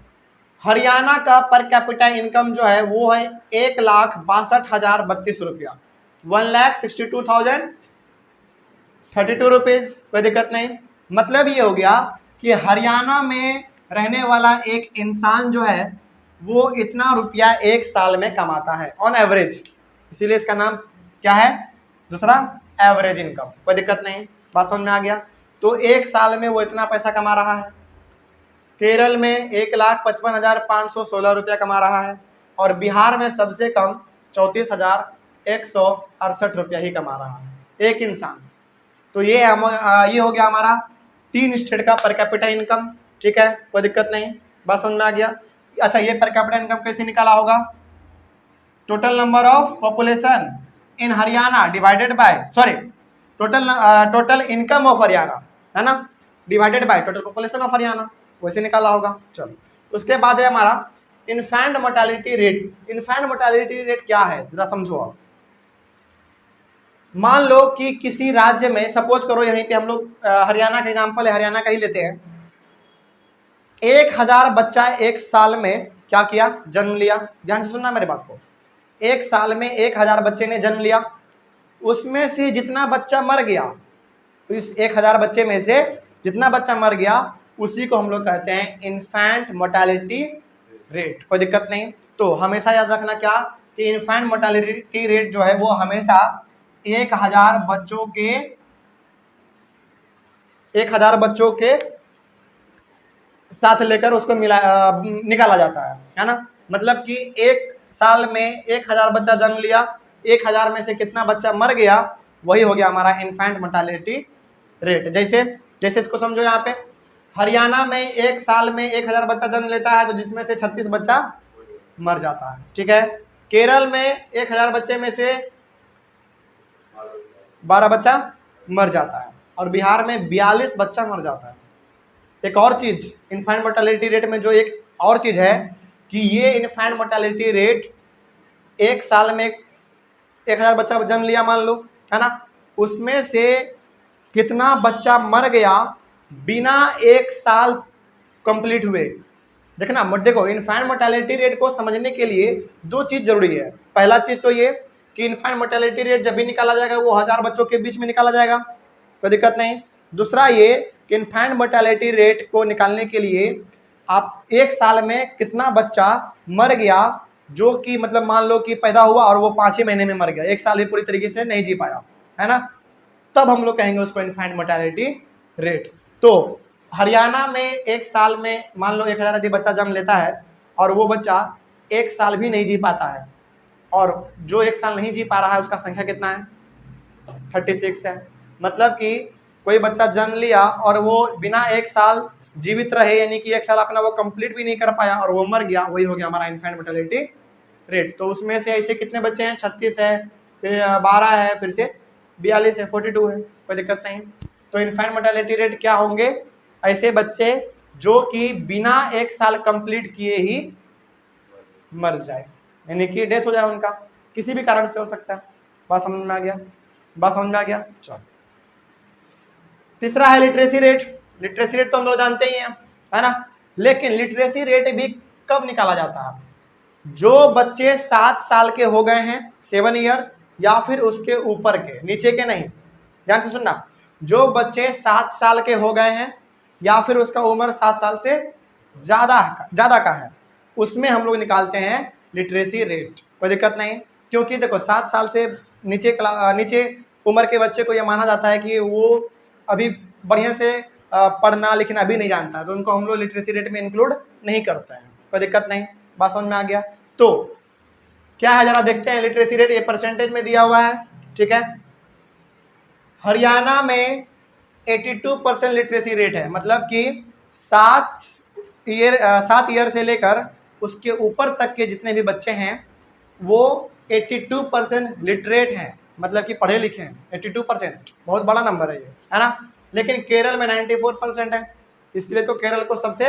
हरियाणा का पर कैपिटा इनकम जो है वो है 1,62,032 रुपया, 1,62,032 रुपीज। कोई दिक्कत नहीं। मतलब ये हो गया कि हरियाणा में रहने वाला एक इंसान जो है वो इतना रुपया एक साल में कमाता है ऑन एवरेज, इसीलिए इसका नाम क्या है, दूसरा एवरेज इनकम। कोई दिक्कत नहीं, बात समझ में आ गया। तो एक साल में वो इतना पैसा कमा रहा है। केरल में 1,55,516 रुपया कमा रहा है और बिहार में सबसे कम 34,168 रुपया ही कमा रहा है एक इंसान। तो ये हो गया हमारा 3 स्टेट का पर कैपिटा इनकम। ठीक है, कोई दिक्कत नहीं, बात समझ में आ गया। अच्छा, ये पर कैपिटा इनकम कैसे निकाला होगा? Total number of population in Haryana divided by total income of Haryana, है ना, divided by total population of Haryana, वैसे निकाला होगा। चलो उसके बाद है हमारा infant mortality rate. Infant mortality rate क्या है जरा समझो आप। मान लो कि किसी राज्य में, सपोज करो यहीं पे हम लोग हरियाणा का एग्जांपल है, हरियाणा का ही लेते हैं। 1,000 बच्चा एक साल में क्या किया, जन्म लिया। ध्यान से सुनना मेरे बात को। एक साल में 1,000 बच्चे ने जन्म लिया, उसमें से जितना बच्चा मर गया, इस 1,000 बच्चे में से जितना बच्चा मर गया उसी को हम लोग कहते हैं इन्फेंट मोर्टेलिटी रेट। कोई दिक्कत नहीं। तो हमेशा याद रखना क्या कि इन्फेंट मोर्टेलिटी रेट जो है वो हमेशा 1,000 बच्चों के साथ लेकर उसको निकाला जाता है ना। मतलब कि एक साल में 1,000 बच्चा जन्म लिया, 1,000 में से कितना बच्चा मर गया, वही हो गया हमारा इन्फेंट मोर्टेलिटी रेट। जैसे इसको समझो, यहाँ पे हरियाणा में एक साल में 1,000 बच्चा जन्म लेता है तो जिसमें से 36 बच्चा मर जाता है। ठीक है। केरल में 1,000 बच्चे में से 12 बच्चा मर जाता है और बिहार में 42 बच्चा मर जाता है। एक और चीज इन्फेंट मोर्टेलिटी रेट में जो एक और चीज है कि ये इन्फेंट मोर्टेलिटी रेट एक साल में 1,000 बच्चा जन्म लिया मान लो, है ना, उसमें से कितना बच्चा मर गया बिना 1 साल कंप्लीट हुए। देखना देखो, इन्फेंट मोर्टेलिटी रेट को समझने के लिए 2 चीज जरूरी है। पहला चीज तो ये कि इन्फेंट मोर्टेलिटी रेट जब भी निकाला जाएगा वो 1000 बच्चों के बीच में निकाला जाएगा, कोई दिक्कत नहीं। दूसरा ये कि इन्फेंट मोर्टेलिटी रेट को निकालने के लिए आप 1 साल में कितना बच्चा मर गया, जो कि मतलब मान लो कि पैदा हुआ और वो 5 ही महीने में मर गया, 1 साल भी पूरी तरीके से नहीं जी पाया, है ना, तब हम लोग कहेंगे उसको इन्फेंट मोर्टेलिटी रेट। तो हरियाणा में 1 साल में मान लो 1000 यदि बच्चा जन्म लेता है और वो बच्चा 1 साल भी नहीं जी पाता है, और जो 1 साल नहीं जी पा रहा है उसका संख्या कितना है, 36 है। मतलब कि कोई बच्चा जन्म लिया और वो बिना 1 साल जीवित रहे, यानी कि 1 साल अपना वो कंप्लीट भी नहीं कर पाया और वो मर गया, वही हो गया हमारा इन्फेंट मोर्टेलिटी रेट। तो उसमें से ऐसे कितने बच्चे हैं, 36 है, फिर 12 है, फिर से 42 है, 42 है, कोई दिक्कत नहीं। तो इन्फेंट मोर्टेलिटी रेट क्या होंगे, ऐसे बच्चे जो कि बिना 1 साल कंप्लीट किए ही मर जाए, यानी कि डेथ हो जाए उनका, किसी भी कारण से हो सकता है। बात समझ में आ गया, बात समझ में आ गया। चलो तीसरा है लिटरेसी रेट। लिटरेसी रेट तो हम लोग जानते ही हैं, है ना, लेकिन लिटरेसी रेट भी कब निकाला जाता है, जो बच्चे 7 साल के हो गए हैं, 7 इयर्स, या फिर उसके ऊपर के, नीचे के नहीं, ध्यान से सुनना, जो बच्चे 7 साल के हो गए हैं या फिर उसका उम्र 7 साल से ज्यादा का है, उसमें हम लोग निकालते हैं लिटरेसी रेट, कोई दिक्कत नहीं। क्योंकि देखो 7 साल से नीचे उम्र के बच्चे को यह माना जाता है कि वो अभी बढ़िया से पढ़ना लिखना भी नहीं जानता, तो उनको हम लोग लिटरेसी रेट में इंक्लूड नहीं करते हैं, कोई दिक्कत नहीं। बात समझ में आ गया। तो क्या है जरा देखते हैं लिटरेसी रेट, ये परसेंटेज में दिया हुआ है, ठीक है। हरियाणा में 82% लिटरेसी रेट है, मतलब कि 7 ईयर से लेकर उसके ऊपर तक के जितने भी बच्चे हैं वो 82% लिटरेट हैं, मतलब कि पढ़े लिखे हैं। 82% बहुत बड़ा नंबर है ये, है ना। लेकिन केरल में 94% है, इसलिए तो केरल को सबसे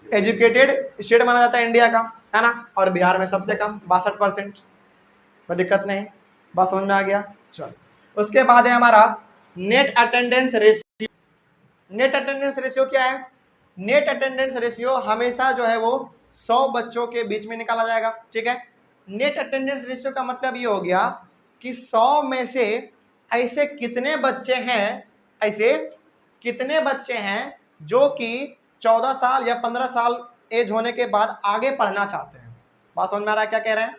एजुकेटेड स्टेट माना जाता है इंडिया का, है ना। और बिहार में सबसे कम 62%, कोई दिक्कत नहीं। बात समझ में आ गया। चलो उसके बाद है हमारा net attendance ratio. Net attendance ratio क्या है, नेट अटेंडेंस रेशियो हमेशा जो है वो 100 बच्चों के बीच में निकाला जाएगा, ठीक है। नेट अटेंडेंस रेशियो का मतलब ये हो गया कि 100 में से ऐसे कितने बच्चे हैं जो कि 14 साल या 15 साल एज होने के बाद आगे पढ़ना चाहते हैं। बात समझ में आ रहा है क्या कह रहे हैं,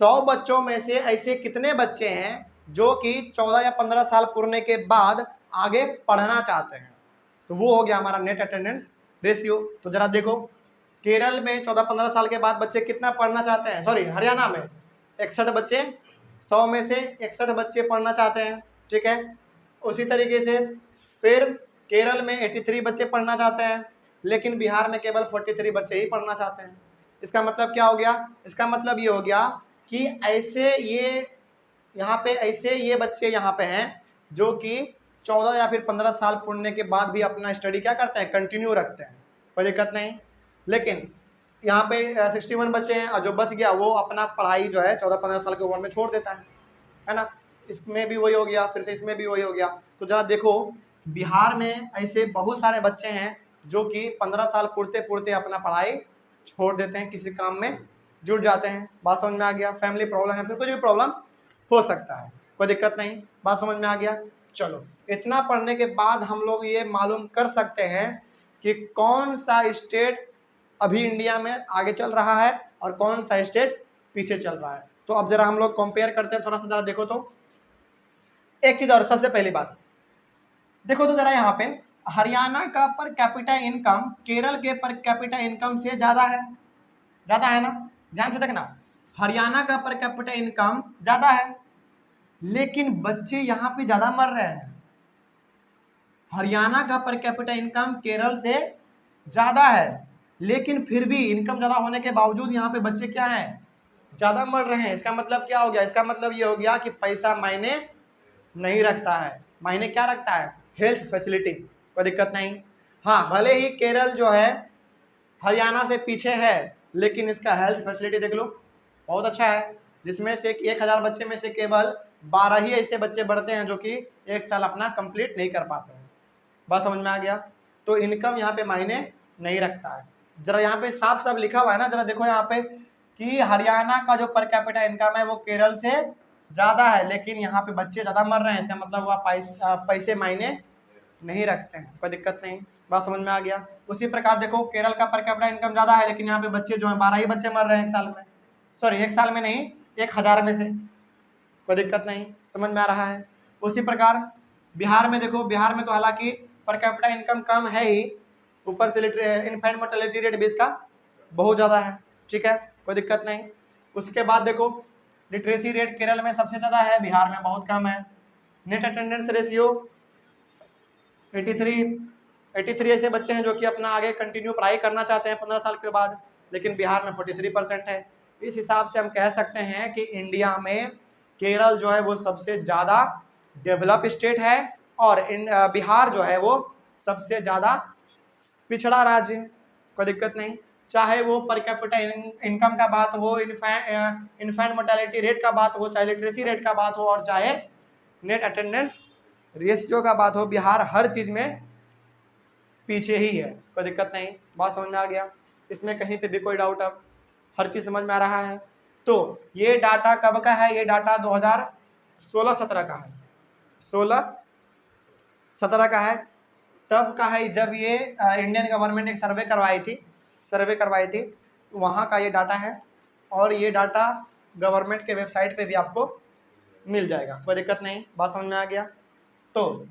100 बच्चों में से ऐसे कितने बच्चे हैं जो कि 14 या 15 साल पूरने के बाद आगे पढ़ना चाहते हैं, तो वो हो गया हमारा नेट अटेंडेंस रेशियो। तो जरा देखो केरल में 14-15 साल के बाद बच्चे कितना पढ़ना चाहते हैं, सॉरी हरियाणा में 61 बच्चे, 100 में से 61 बच्चे पढ़ना चाहते हैं, ठीक है। उसी तरीके से फिर केरल में 83 बच्चे पढ़ना चाहते हैं, लेकिन बिहार में केवल 43 बच्चे ही पढ़ना चाहते हैं। इसका मतलब क्या हो गया, इसका मतलब ये हो गया कि ऐसे ये बच्चे यहाँ पे हैं जो कि 14 या फिर 15 साल पढ़ने के बाद भी अपना स्टडी क्या करते हैं, कंटिन्यू रखते हैं, कोई दिक्कत नहीं। लेकिन यहाँ पे 61 बच्चे हैं और जो बच गया वो अपना पढ़ाई जो है 14-15 साल की उम्र में छोड़ देता है ना। इसमें भी वही हो गया, फिर से इसमें भी वही हो गया। तो जरा देखो बिहार में ऐसे बहुत सारे बच्चे हैं जो कि 15 साल पढ़ते अपना पढ़ाई छोड़ देते हैं, किसी काम में जुट जाते हैं। बात समझ में आ गया, फैमिली प्रॉब्लम है, फिर कुछ भी प्रॉब्लम हो सकता है, कोई दिक्कत नहीं। बात समझ में आ गया। चलो इतना पढ़ने के बाद हम लोग ये मालूम कर सकते हैं कि कौन सा स्टेट अभी इंडिया में आगे चल रहा है और कौन सा स्टेट पीछे चल रहा है। तो अब जरा हम लोग कंपेयर करते हैं, थोड़ा सा जरा देखो। तो एक चीज और, सबसे पहली बात देखो तो जरा यहाँ पे हरियाणा का पर कैपिटा इनकम केरल के पर कैपिटा इनकम से ज्यादा है ना। ध्यान से देखना, हरियाणा का पर कैपिटा इनकम ज्यादा है, लेकिन बच्चे यहाँ पे ज्यादा मर रहे हैं। हरियाणा का पर कैपिटा इनकम केरल से ज्यादा है, लेकिन फिर भी इनकम ज्यादा होने के बावजूद यहाँ पे बच्चे क्या हैं, ज्यादा मर रहे हैं। इसका मतलब क्या हो गया, इसका मतलब ये हो गया कि पैसा मायने नहीं रखता है, मायने क्या रखता है, हेल्थ फैसिलिटी, कोई दिक्कत नहीं। हाँ भले ही केरल जो है हरियाणा से पीछे है, लेकिन इसका हेल्थ फैसिलिटी देख लो बहुत अच्छा है, जिसमें से 1000 बच्चे में से केवल 12 ही ऐसे बच्चे बढ़ते हैं जो कि एक साल अपना कंप्लीट नहीं कर पाते हैं। बात समझ में आ गया। तो इनकम यहाँ पे मायने नहीं रखता है। जरा यहाँ पे साफ साफ लिखा हुआ है ना, जरा देखो यहाँ पे कि हरियाणा का जो पर कैपिटा इनकम है वो केरल से ज्यादा है, लेकिन यहाँ पे बच्चे ज्यादा मर रहे हैं, इसका मतलब वह पैसे मायने नहीं रखते हैं, कोई दिक्कत नहीं। बात समझ में आ गया। उसी प्रकार देखो केरल का पर कैपिटा इनकम ज्यादा है, लेकिन यहाँ पे बच्चे जो है 12 ही बच्चे मर रहे हैं एक साल में, सॉरी एक साल में नहीं, 1000 में से, कोई दिक्कत नहीं, समझ में आ रहा है। उसी प्रकार बिहार में देखो, बिहार में तो हालांकि पर कैपिटा इनकम कम है ही, ऊपर से इन्फेंट मोर्टेलिटी रेट भी इसका बहुत ज़्यादा है, ठीक है, कोई दिक्कत नहीं। उसके बाद देखो लिटरेसी रेट केरल में सबसे ज़्यादा है, बिहार में बहुत कम है। नेट अटेंडेंस रेशियो 83 ऐसे बच्चे हैं जो कि अपना आगे कंटिन्यू पढ़ाई करना चाहते हैं 15 साल के बाद, लेकिन बिहार में 43% है। इस हिसाब से हम कह सकते हैं कि इंडिया में केरल जो है वो सबसे ज़्यादा डेवलप स्टेट है, और बिहार जो है वो सबसे ज़्यादा पिछड़ा राज्य है, कोई दिक्कत नहीं। चाहे वो पर कैपिटा इनकम का बात हो, इन्फेंट मोर्टेलिटी रेट का बात हो, चाहे लिटरेसी रेट का बात हो, और चाहे नेट अटेंडेंस रेशियो का बात हो, बिहार हर चीज़ में पीछे ही है, कोई दिक्कत नहीं। बात समझ में आ गया, इसमें कहीं पे भी कोई डाउट, अब हर चीज़ समझ में आ रहा है। तो ये डाटा कब का है? ये डाटा 2016-17 का है, 16-17 का है, तब का है जब ये इंडियन गवर्नमेंट एक सर्वे करवाई थी, वहाँ का ये डाटा है, और ये डाटा गवर्नमेंट के वेबसाइट पे भी आपको मिल जाएगा, कोई दिक्कत नहीं। बात समझ में आ गया। तो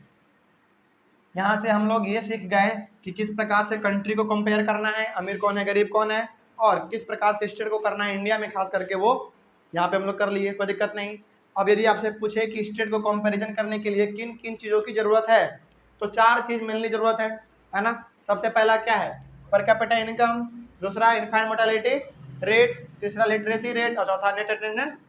यहाँ से हम लोग ये सीख गए कि किस प्रकार से कंट्री को कंपेयर करना है, अमीर कौन है गरीब कौन है, और किस प्रकार से स्टेट को करना है इंडिया में खास करके, वो यहाँ पे हम लोग कर लिए, कोई दिक्कत नहीं। अब यदि आपसे पूछे कि स्टेट को कंपैरिजन करने के लिए किन किन चीज़ों की ज़रूरत है, तो 4 चीज़ मिलनी ज़रूरत है ना। सबसे पहला क्या है? पर कैपिटा इनकम, दूसरा इन्फेंट मोर्टेलिटी रेट, तीसरा लिटरेसी रेट, और चौथा नेट अटेंडेंस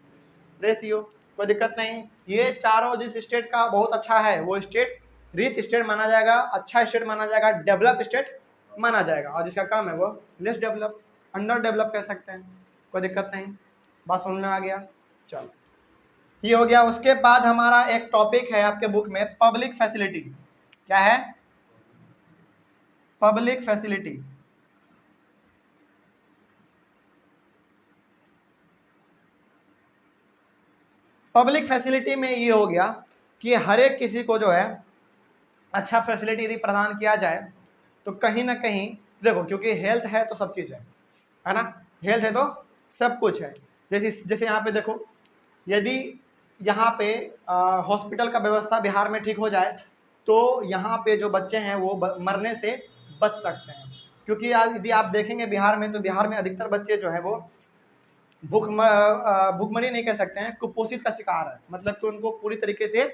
रेशियो, कोई दिक्कत नहीं। ये चारों जिस स्टेट का बहुत अच्छा है वो स्टेट रिच स्टेट माना जाएगा, अच्छा स्टेट माना जाएगा, डेवलप स्टेट माना जाएगा, और जिसका काम है वो लेस डेवलप, अंडर डेवलप कह सकते हैं, कोई दिक्कत नहीं। बात समझ में आ गया। चलो ये हो गया। उसके बाद हमारा एक टॉपिक है आपके बुक में, पब्लिक फैसिलिटी। क्या है? Public facility. पब्लिक फैसिलिटी में ये हो गया कि हर एक किसी को जो है अच्छा फैसिलिटी यदि प्रदान किया जाए तो कहीं ना कहीं देखो, क्योंकि हेल्थ है तो सब चीज़ है ना, हेल्थ है तो सब कुछ है। जैसे यहाँ पे देखो, यदि यहाँ पे हॉस्पिटल का व्यवस्था बिहार में ठीक हो जाए तो यहाँ पे जो बच्चे हैं वो मरने से बच सकते हैं, क्योंकि यदि आप देखेंगे बिहार में, तो बिहार में अधिकतर बच्चे जो है वो भूखमरी नहीं कह सकते हैं, कुपोषित का शिकार है, मतलब कि उनको पूरी तरीके से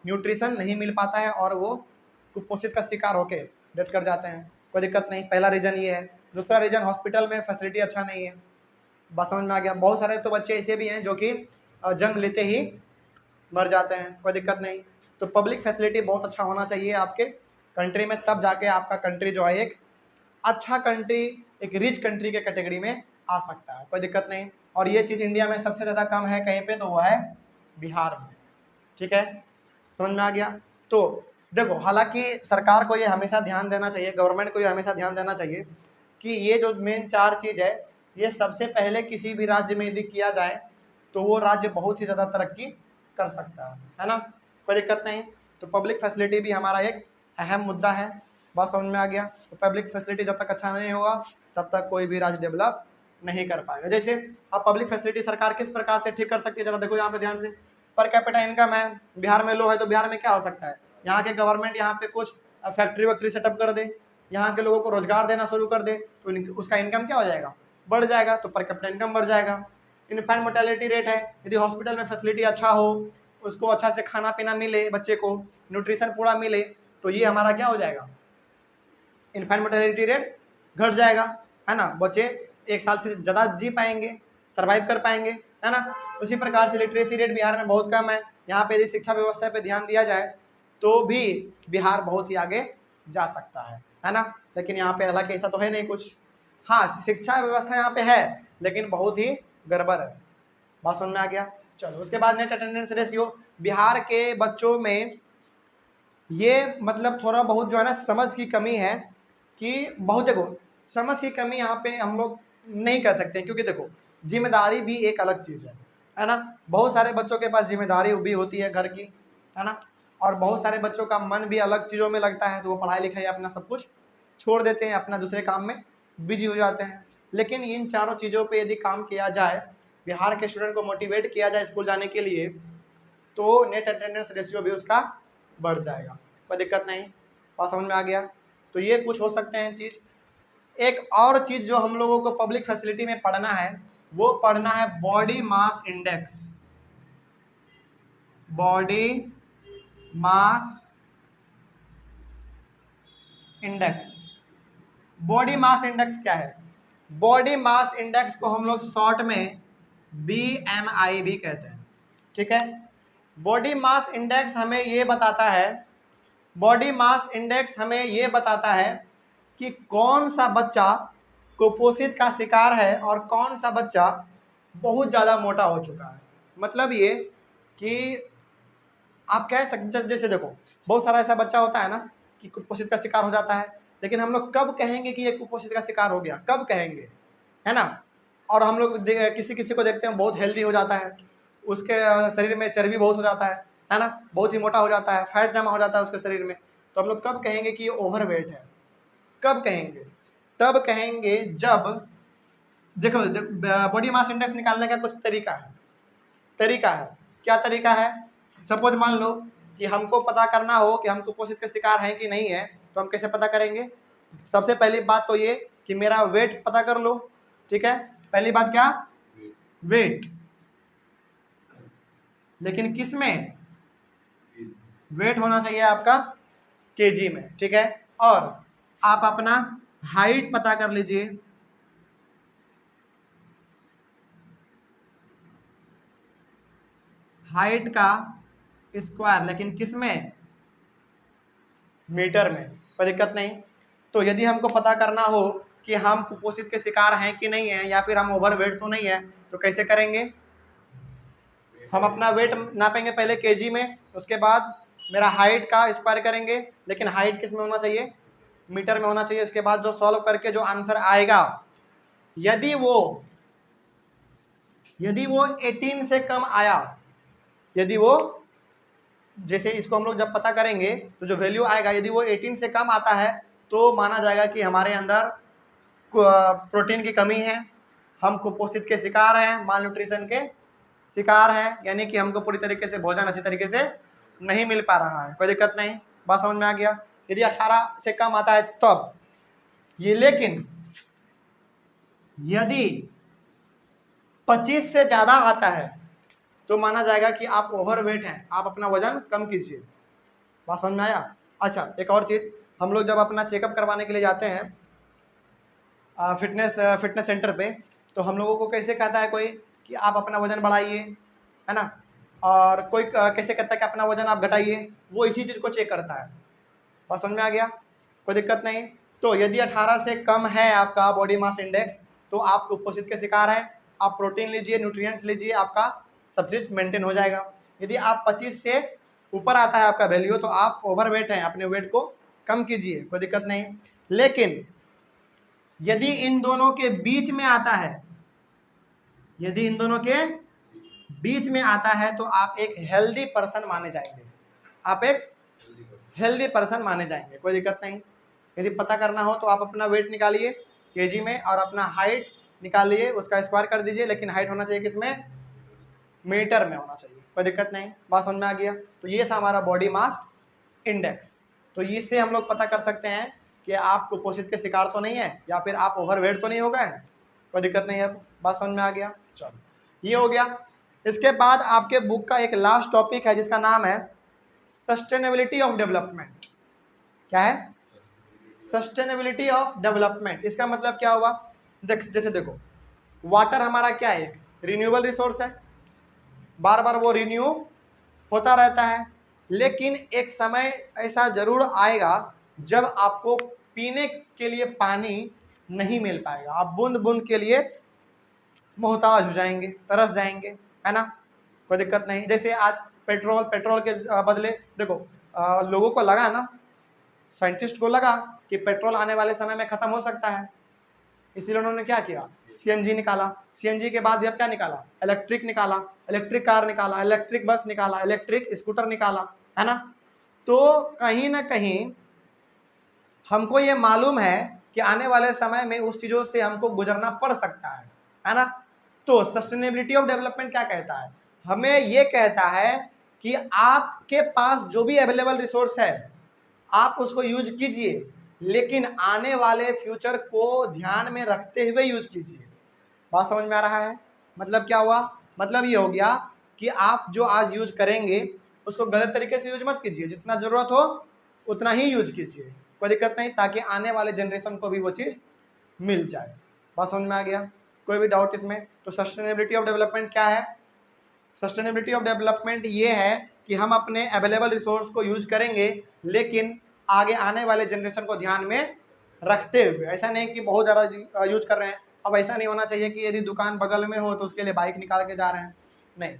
न्यूट्रिशन नहीं मिल पाता है और वो कुपोषित का शिकार होके डेथ कर जाते हैं, कोई दिक्कत नहीं। पहला रीज़न ये है। दूसरा रीज़न हॉस्पिटल में फैसिलिटी अच्छा नहीं है। बात समझ में आ गया। बहुत सारे तो बच्चे ऐसे भी हैं जो कि जन्म लेते ही मर जाते हैं, कोई दिक्कत नहीं। तो पब्लिक फैसिलिटी बहुत अच्छा होना चाहिए आपके कंट्री में, तब जाके आपका कंट्री जो है एक अच्छा कंट्री, एक रिच कंट्री के कैटेगरी में आ सकता है, कोई दिक्कत नहीं। और ये चीज़ इंडिया में सबसे ज़्यादा कम है कहीं पे, तो वो है बिहार में, ठीक है, समझ में आ गया। तो देखो, हालांकि सरकार को ये हमेशा ध्यान देना चाहिए, गवर्नमेंट को ये हमेशा ध्यान देना चाहिए कि ये जो मेन 4 चीज़ है, ये सबसे पहले किसी भी राज्य में यदि किया जाए तो वो राज्य बहुत ही ज़्यादा तरक्की कर सकता है ना, कोई दिक्कत नहीं। तो पब्लिक फैसिलिटी भी हमारा एक अहम मुद्दा है। बात समझ में आ गया। तो पब्लिक फैसिलिटी जब तक अच्छा नहीं होगा तब तक कोई भी राज्य डेवलप नहीं कर पाएगा। जैसे अब पब्लिक फैसिलिटी सरकार किस प्रकार से ठीक कर सकती है, जरा देखो यहाँ पे ध्यान से। पर कैपिटा इनकम है बिहार में लो है, तो बिहार में क्या हो सकता है, यहाँ के गवर्नमेंट यहाँ पे कुछ फैक्ट्री वैक्ट्री सेटअप कर दे, यहाँ के लोगों को रोजगार देना शुरू कर दे, तो उसका इनकम क्या हो जाएगा, बढ़ जाएगा, तो पर कैपिटा इनकम बढ़ जाएगा। इन्फेंट मोर्टेलिटी रेट है, यदि हॉस्पिटल में फैसिलिटी अच्छा हो, उसको अच्छा से खाना पीना मिले, बच्चे को न्यूट्रिशन पूरा मिले, तो ये हमारा क्या हो जाएगा, इन्फेंट मोर्टेलिटी रेट घट जाएगा, है ना, बच्चे 1 साल से ज़्यादा जी पाएंगे, सर्वाइव कर पाएंगे, है ना। उसी प्रकार से लिटरेसी रेट बिहार में बहुत कम है। यहाँ पे यदि शिक्षा व्यवस्था पे ध्यान दिया जाए तो भी बिहार बहुत ही आगे जा सकता है ना। लेकिन यहाँ पे हालांकि ऐसा तो है नहीं कुछ। हाँ, शिक्षा व्यवस्था यहाँ पे है लेकिन बहुत ही गड़बड़ है। बात समझ में आ गया। चलो उसके बाद नेट अटेंडेंस रेशियो, बिहार के बच्चों में ये मतलब थोड़ा बहुत जो है ना समझ की कमी है कि बहुत, देखो समझ की कमी यहाँ पे हम लोग नहीं कर सकते हैं, क्योंकि देखो जिम्मेदारी भी एक अलग चीज़ है ना। बहुत सारे बच्चों के पास जिम्मेदारी भी होती है घर की, है ना, और बहुत सारे बच्चों का मन भी अलग चीज़ों में लगता है, तो वो पढ़ाई लिखाई अपना सब कुछ छोड़ देते हैं, अपना दूसरे काम में बिजी हो जाते हैं। लेकिन इन चारों चीज़ों पे यदि काम किया जाए, बिहार के स्टूडेंट को मोटिवेट किया जाए स्कूल जाने के लिए, तो नेट अटेंडेंस रेशियो भी उसका बढ़ जाएगा, कोई दिक्कत नहीं। बात समझ में आ गया। तो ये कुछ हो सकते हैं चीज़। एक और चीज़ जो हम लोगों को पब्लिक फैसिलिटी में पढ़ना है, वो पढ़ना है body mass index. Body mass index. Body mass index क्या है? बॉडी मास इंडेक्स को हम लोग शॉर्ट में BMI भी कहते हैं, ठीक है। बॉडी मास इंडेक्स हमें ये बताता है, बॉडी मास इंडेक्स हमें ये बताता है कि कौन सा बच्चा कुपोषित का शिकार है और कौन सा बच्चा बहुत ज़्यादा मोटा हो चुका है। मतलब ये कि आप कह सकते, जैसे देखो बहुत सारा ऐसा बच्चा होता है ना कि कुपोषित का शिकार हो जाता है, लेकिन हम लोग कब कहेंगे कि ये कुपोषित का शिकार हो गया, कब कहेंगे, है ना। और हम लोग किसी किसी को देखते हैं बहुत हेल्दी हो जाता है, उसके शरीर में चर्बी बहुत हो जाता है ना, बहुत ही मोटा हो जाता है, फैट जमा हो जाता है उसके शरीर में। तो हम लोग कब कहेंगे कि ये ओवरवेट है, कब कहेंगे? तब कहेंगे जब, देखो बॉडी मास इंडेक्स निकालने का कुछ तरीका है। क्या तरीका है? सपोज मान लो कि हमको पता करना हो कि हम कुपोषित के शिकार हैं कि नहीं है, तो हम कैसे पता करेंगे? सबसे पहली बात तो ये कि मेरा वेट पता कर लो, ठीक है। पहली बात क्या? वेट। लेकिन किस में? वेट होना चाहिए आपका केजी में, ठीक है। और आप अपना हाइट पता कर लीजिए, हाइट का स्क्वायर, लेकिन किस में? मीटर में, कोई दिक्कत नहीं। तो यदि हमको पता करना हो कि हम कुपोषित के शिकार हैं कि नहीं है, या फिर हम ओवरवेट तो नहीं है, तो कैसे करेंगे? हम अपना वेट नापेंगे पहले केजी में, उसके बाद मेरा हाइट का स्क्वायर करेंगे, लेकिन हाइट किस में होना चाहिए? मीटर में होना चाहिए। उसके बाद जो सॉल्व करके जो आंसर आएगा, यदि वो 18 से कम आया, यदि वो, जैसे इसको हम लोग जब पता करेंगे तो जो वैल्यू आएगा, यदि वो 18 से कम आता है तो माना जाएगा कि हमारे अंदर प्रोटीन की कमी है, हम कुपोषित के शिकार हैं, माल न्यूट्रिशन के शिकार हैं, यानी कि हमको पूरी तरीके से भोजन अच्छी तरीके से नहीं मिल पा रहा है। कोई दिक्कत नहीं, बात समझ में आ गया। यदि 18 से कम आता है तब ये, लेकिन यदि 25 से ज़्यादा आता है तो माना जाएगा कि आप ओवरवेट हैं, आप अपना वजन कम कीजिए। बात समझ में आया? अच्छा, एक और चीज़, हम लोग जब अपना चेकअप करवाने के लिए जाते हैं फिटनेस सेंटर पे, तो हम लोगों को कैसे कहता है कोई कि आप अपना वजन बढ़ाइए, है ना, और कोई कैसे कहता है कि अपना वजन आप घटाइए, वो इसी चीज़ को चेक करता है। बात समझ में आ गया? कोई दिक्कत नहीं। तो यदि 18 से कम है आपका बॉडी मास इंडेक्स, तो आप कुपोषित के शिकार हैं, आप प्रोटीन लीजिए, न्यूट्रिएंट्स लीजिए, आपका सब चीज़ मेंटेन हो जाएगा। यदि आप 25 से ऊपर आता है आपका वैल्यू, तो आप ओवरवेट हैं, अपने वेट को कम कीजिए, कोई दिक्कत नहीं। लेकिन यदि इन दोनों के बीच में आता है, यदि इन दोनों के बीच में आता है, तो आप एक हेल्दी पर्सन माने जाएंगे, आप एक हेल्दी पर्सन माने जाएंगे, कोई दिक्कत नहीं। यदि पता करना हो तो आप अपना वेट निकालिए केजी में और अपना हाइट निकालिए, उसका स्क्वायर कर दीजिए, लेकिन हाइट होना चाहिए किसमें? मीटर में होना चाहिए, कोई दिक्कत नहीं। बात समझ में आ गया? तो ये था हमारा बॉडी मास इंडेक्स। तो इससे हम लोग पता कर सकते हैं कि आप कुपोषित के शिकार तो नहीं है, या फिर आप ओवरवेट तो नहीं हो गए, कोई दिक्कत नहीं है। बात समझ में आ गया? चलो, ये हो गया। इसके बाद आपके बुक का एक लास्ट टॉपिक है जिसका नाम है सस्टेनेबिलिटी ऑफ डेवलपमेंट। क्या है? Sustainability of development. इसका मतलब क्या हुआ? जैसे देखो, वाटर हमारा क्या है? एक रिन्यूएबल रिसोर्स है, बार बार वो रिन्यू होता रहता है, लेकिन एक समय ऐसा जरूर आएगा जब आपको पीने के लिए पानी नहीं मिल पाएगा, आप बूंद बूंद के लिए मोहताज हो जाएंगे, तरस जाएंगे, है ना। कोई दिक्कत नहीं। जैसे आज पेट्रोल, पेट्रोल के बदले देखो लोगों को लगा ना, साइंटिस्ट को लगा कि पेट्रोल आने वाले समय में खत्म हो सकता है, इसीलिए उन्होंने क्या किया, सीएनजी निकाला। सीएनजी के बाद अब क्या निकाला, इलेक्ट्रिक निकाला, इलेक्ट्रिक कार निकाला, इलेक्ट्रिक बस निकाला, इलेक्ट्रिक स्कूटर निकाला, है ना। तो कहीं ना कहीं हमको ये मालूम है कि आने वाले समय में उस चीज़ों से हमको गुजरना पड़ सकता है ना। तो सस्टेनेबिलिटी ऑफ डेवलपमेंट क्या कहता है, हमें ये कहता है कि आपके पास जो भी अवेलेबल रिसोर्स है आप उसको यूज कीजिए, लेकिन आने वाले फ्यूचर को ध्यान में रखते हुए यूज कीजिए। बात समझ में आ रहा है, मतलब क्या हुआ, मतलब ये हो गया कि आप जो आज यूज करेंगे उसको गलत तरीके से यूज मत कीजिए, जितना ज़रूरत हो उतना ही यूज कीजिए, कोई दिक्कत नहीं, ताकि आने वाले जनरेशन को भी वो चीज़ मिल जाए। बात समझ में आ गया, कोई भी डाउट इसमें। तो सस्टेनेबिलिटी ऑफ डेवलपमेंट क्या है, सस्टेनेबिलिटी ऑफ डेवलपमेंट ये है कि हम अपने अवेलेबल रिसोर्स को यूज करेंगे लेकिन आगे आने वाले जनरेशन को ध्यान में रखते हुए। ऐसा नहीं कि बहुत ज़्यादा यूज कर रहे हैं, अब ऐसा नहीं होना चाहिए कि यदि दुकान बगल में हो तो उसके लिए बाइक निकाल के जा रहे हैं, नहीं,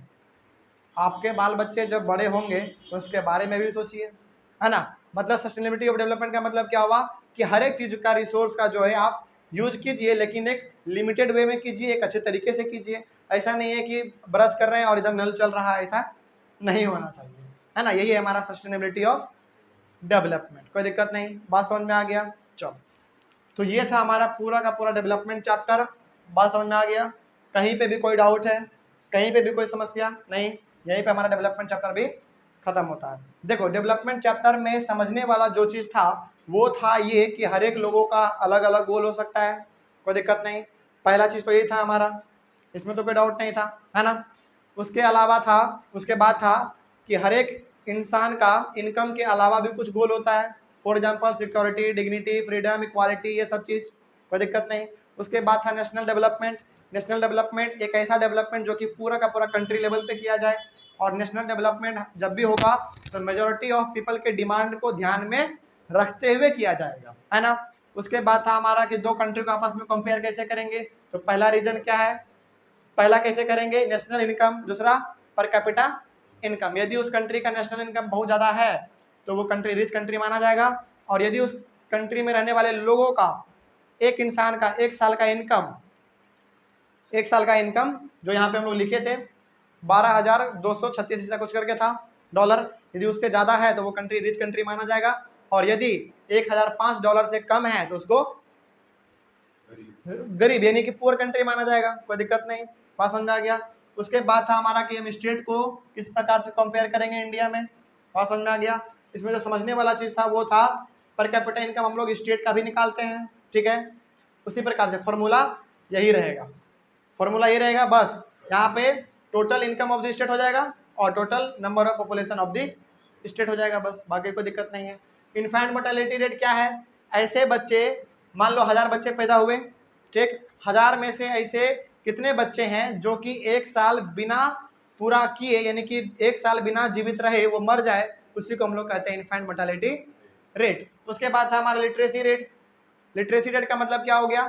आपके बाल बच्चे जब बड़े होंगे तो उसके बारे में भी सोचिए, है ना। मतलब सस्टेनेबिलिटी ऑफ डेवलपमेंट का मतलब क्या हुआ कि हर एक चीज़ का रिसोर्स का जो है आप यूज कीजिए, लेकिन एक लिमिटेड वे में कीजिए, एक अच्छे तरीके से कीजिए। ऐसा नहीं है कि ब्रश कर रहे हैं और इधर नल चल रहा है, ऐसा नहीं होना चाहिए, है ना। यही है हमारा सस्टेनेबिलिटी ऑफ डेवलपमेंट, कोई दिक्कत नहीं, बात समझ में आ गया। चलो, तो ये था हमारा पूरा का पूरा डेवलपमेंट चैप्टर, बात समझ में आ गया। कहीं पे भी कोई डाउट है, कहीं पे भी कोई समस्या नहीं, यहीं पे हमारा डेवलपमेंट चैप्टर भी खत्म होता है। देखो डेवलपमेंट चैप्टर में समझने वाला जो चीज़ था वो था ये कि हर एक लोगों का अलग अलग गोल हो सकता है, कोई दिक्कत नहीं, पहला चीज़ तो यही था हमारा, इसमें तो कोई डाउट नहीं था, है ना। उसके अलावा था, उसके बाद था कि हर एक इंसान का इनकम के अलावा भी कुछ गोल होता है, for example security, dignity, freedom, equality, ये सब चीज़, कोई दिक्कत नहीं। उसके बाद था नेशनल डेवलपमेंट। नेशनल डेवलपमेंट एक ऐसा डेवलपमेंट जो कि पूरा का पूरा कंट्री लेवल पे किया जाए, और नेशनल डेवलपमेंट जब भी होगा तो मेजॉरिटी ऑफ पीपल के डिमांड को ध्यान में रखते हुए किया जाएगा, है ना। उसके बाद था हमारा कि दो कंट्री को आपस में कंपेयर कैसे करेंगे, तो पहला रीजन क्या है, पहला कैसे करेंगे, नेशनल इनकम, दूसरा पर कैपिटा इनकम। यदि उस कंट्री का नेशनल इनकम बहुत ज़्यादा है तो वो कंट्री रिच कंट्री माना जाएगा, और यदि उस कंट्री में रहने वाले लोगों का एक इंसान का एक साल का इनकम जो यहाँ पे हम लोग लिखे थे 12,236 ऐसा कुछ करके था डॉलर, यदि उससे ज़्यादा है तो वो कंट्री रिच कंट्री माना जाएगा, और यदि 1,005 डॉलर से कम है तो उसको गरीब यानी कि पुअर कंट्री माना जाएगा, कोई दिक्कत नहीं, बात समझ में आ गया। उसके बाद था हमारा कि हम स्टेट को किस प्रकार से कंपेयर करेंगे इंडिया में, बात समझ में आ गया। इसमें जो समझने वाला चीज़ था वो था पर कैपिटा इनकम हम लोग स्टेट का भी निकालते हैं, ठीक है। उसी प्रकार से फॉर्मूला यही रहेगा, फॉर्मूला यही रहेगा, बस यहाँ पे total income of the state हो जाएगा और total number of population of the state हो जाएगा, बस, बाकी कोई दिक्कत नहीं है। इन्फेंट मोर्टेलिटी रेट क्या है, ऐसे बच्चे, मान लो 1000 बच्चे पैदा हुए, ठीक, 1000 में से ऐसे कितने बच्चे हैं जो कि एक साल बिना पूरा किए यानी कि एक साल बिना जीवित रहे वो मर जाए, उसी को हम लोग कहते हैं इन्फेंट मोर्टेलिटी रेट। उसके बाद था हमारा लिटरेसी रेट। लिटरेसी रेट का मतलब क्या हो गया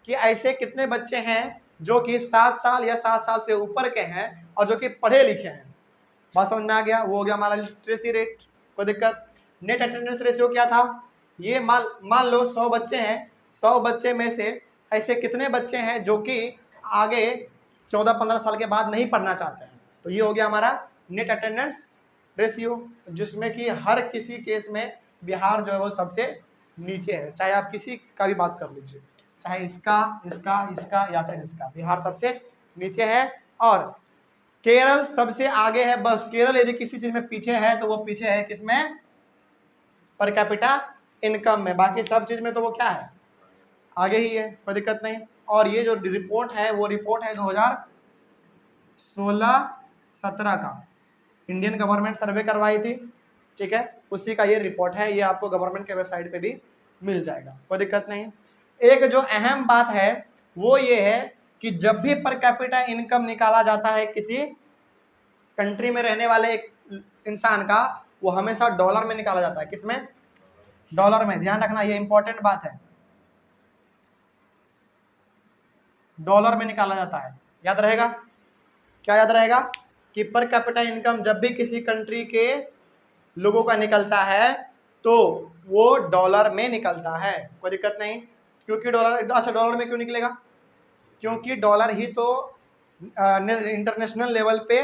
कि ऐसे कितने बच्चे हैं जो कि 7 साल या 7 साल से ऊपर के हैं और जो कि पढ़े लिखे हैं, बात समझ में आ गया, वो हो गया हमारा लिटरेसी रेट, कोई दिक्कत। नेट अटेंडेंस रेशियो क्या था, ये मान लो 100 बच्चे हैं, 100 बच्चे में से ऐसे कितने बच्चे हैं जो कि आगे 14-15 साल के बाद नहीं पढ़ना चाहते हैं, तो ये हो गया हमारा नेट अटेंडेंस रेशियो, जिसमें कि हर किसी केस में बिहार जो है वो सबसे नीचे है, चाहे आप किसी का भी बात कर लीजिए, चाहे इसका इसका इसका या फिर इसका, बिहार सबसे नीचे है। और केरल सबसे आगे है, बस केरल यदि किसी चीज में पीछे है तो वो पीछे है किसमें, पर कैपिटा इनकम में, बाकी सब चीज में तो वो क्या है, आगे ही है, कोई दिक्कत नहीं। और ये जो रिपोर्ट है वो रिपोर्ट है 2016-17 का, इंडियन गवर्नमेंट सर्वे करवाई थी, ठीक है, उसी का ये रिपोर्ट है, ये आपको गवर्नमेंट के वेबसाइट पे भी मिल जाएगा, कोई दिक्कत नहीं। एक जो अहम बात है वो ये है कि जब भी पर कैपिटा इनकम निकाला जाता है किसी कंट्री में रहने वाले एक इंसान का, वो हमेशा डॉलर में निकाला जाता है, किसमें, डॉलर में, ध्यान रखना ये इंपॉर्टेंट बात है, डॉलर में निकाला जाता है, याद रहेगा, क्या याद रहेगा, कि पर कैपिटा इनकम जब भी किसी कंट्री के लोगों का निकलता है तो वो डॉलर में निकलता है, कोई दिक्कत नहीं। क्योंकि डॉलर, अच्छा डॉलर में क्यों निकलेगा? क्योंकि डॉलर ही तो इंटरनेशनल लेवल पे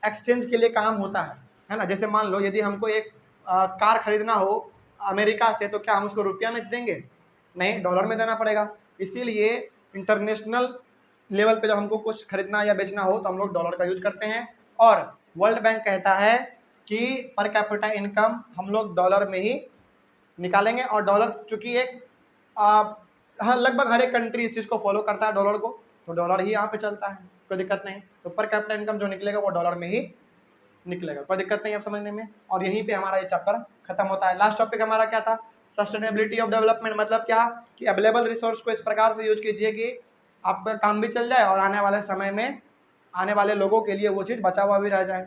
एक्सचेंज के लिए काम होता है ना। जैसे मान लो यदि हमको एक कार खरीदना हो अमेरिका से, तो क्या हम उसको रुपया में देंगे? नहीं, डॉलर में देना पड़ेगा। इसीलिए इंटरनेशनल लेवल पे जब हमको कुछ खरीदना या बेचना हो तो हम लोग डॉलर का यूज करते हैं। और वर्ल्ड बैंक कहता है कि पर कैपिटा इनकम हम लोग डॉलर में ही निकालेंगे। और डॉलर चूंकि एक लगभग हर एक कंट्री इस चीज़ को फॉलो करता है डॉलर को, तो डॉलर ही यहाँ पे चलता है, कोई दिक्कत नहीं। तो पर कैपिटा इनकम जो निकलेगा वो डॉलर में ही निकलेगा, कोई दिक्कत नहीं आप समझने में। और यहीं पे हमारा ये चैप्टर खत्म होता है। लास्ट टॉपिक हमारा क्या था? Sustainability of development. मतलब क्या कि अवेलेबल रिसोर्स को इस प्रकार से यूज कीजिए कि आपका काम भी चल जाए और आने वाले समय में आने वाले लोगों के लिए वो चीज़ बचा हुआ भी रह जाए,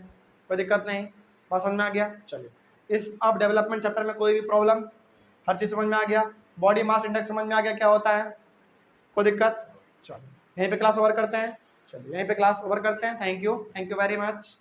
कोई दिक्कत नहीं। बात समझ में आ गया? चलिए, इस अब डेवलपमेंट चैप्टर में कोई भी प्रॉब्लम? हर चीज़ समझ में आ गया? बॉडी मास इंडेक्स समझ में आ गया क्या होता है? कोई दिक्कत? चलो यहीं पे क्लास ओवर करते हैं। चलिए यहीं पे क्लास ओवर करते हैं। Thank you very much.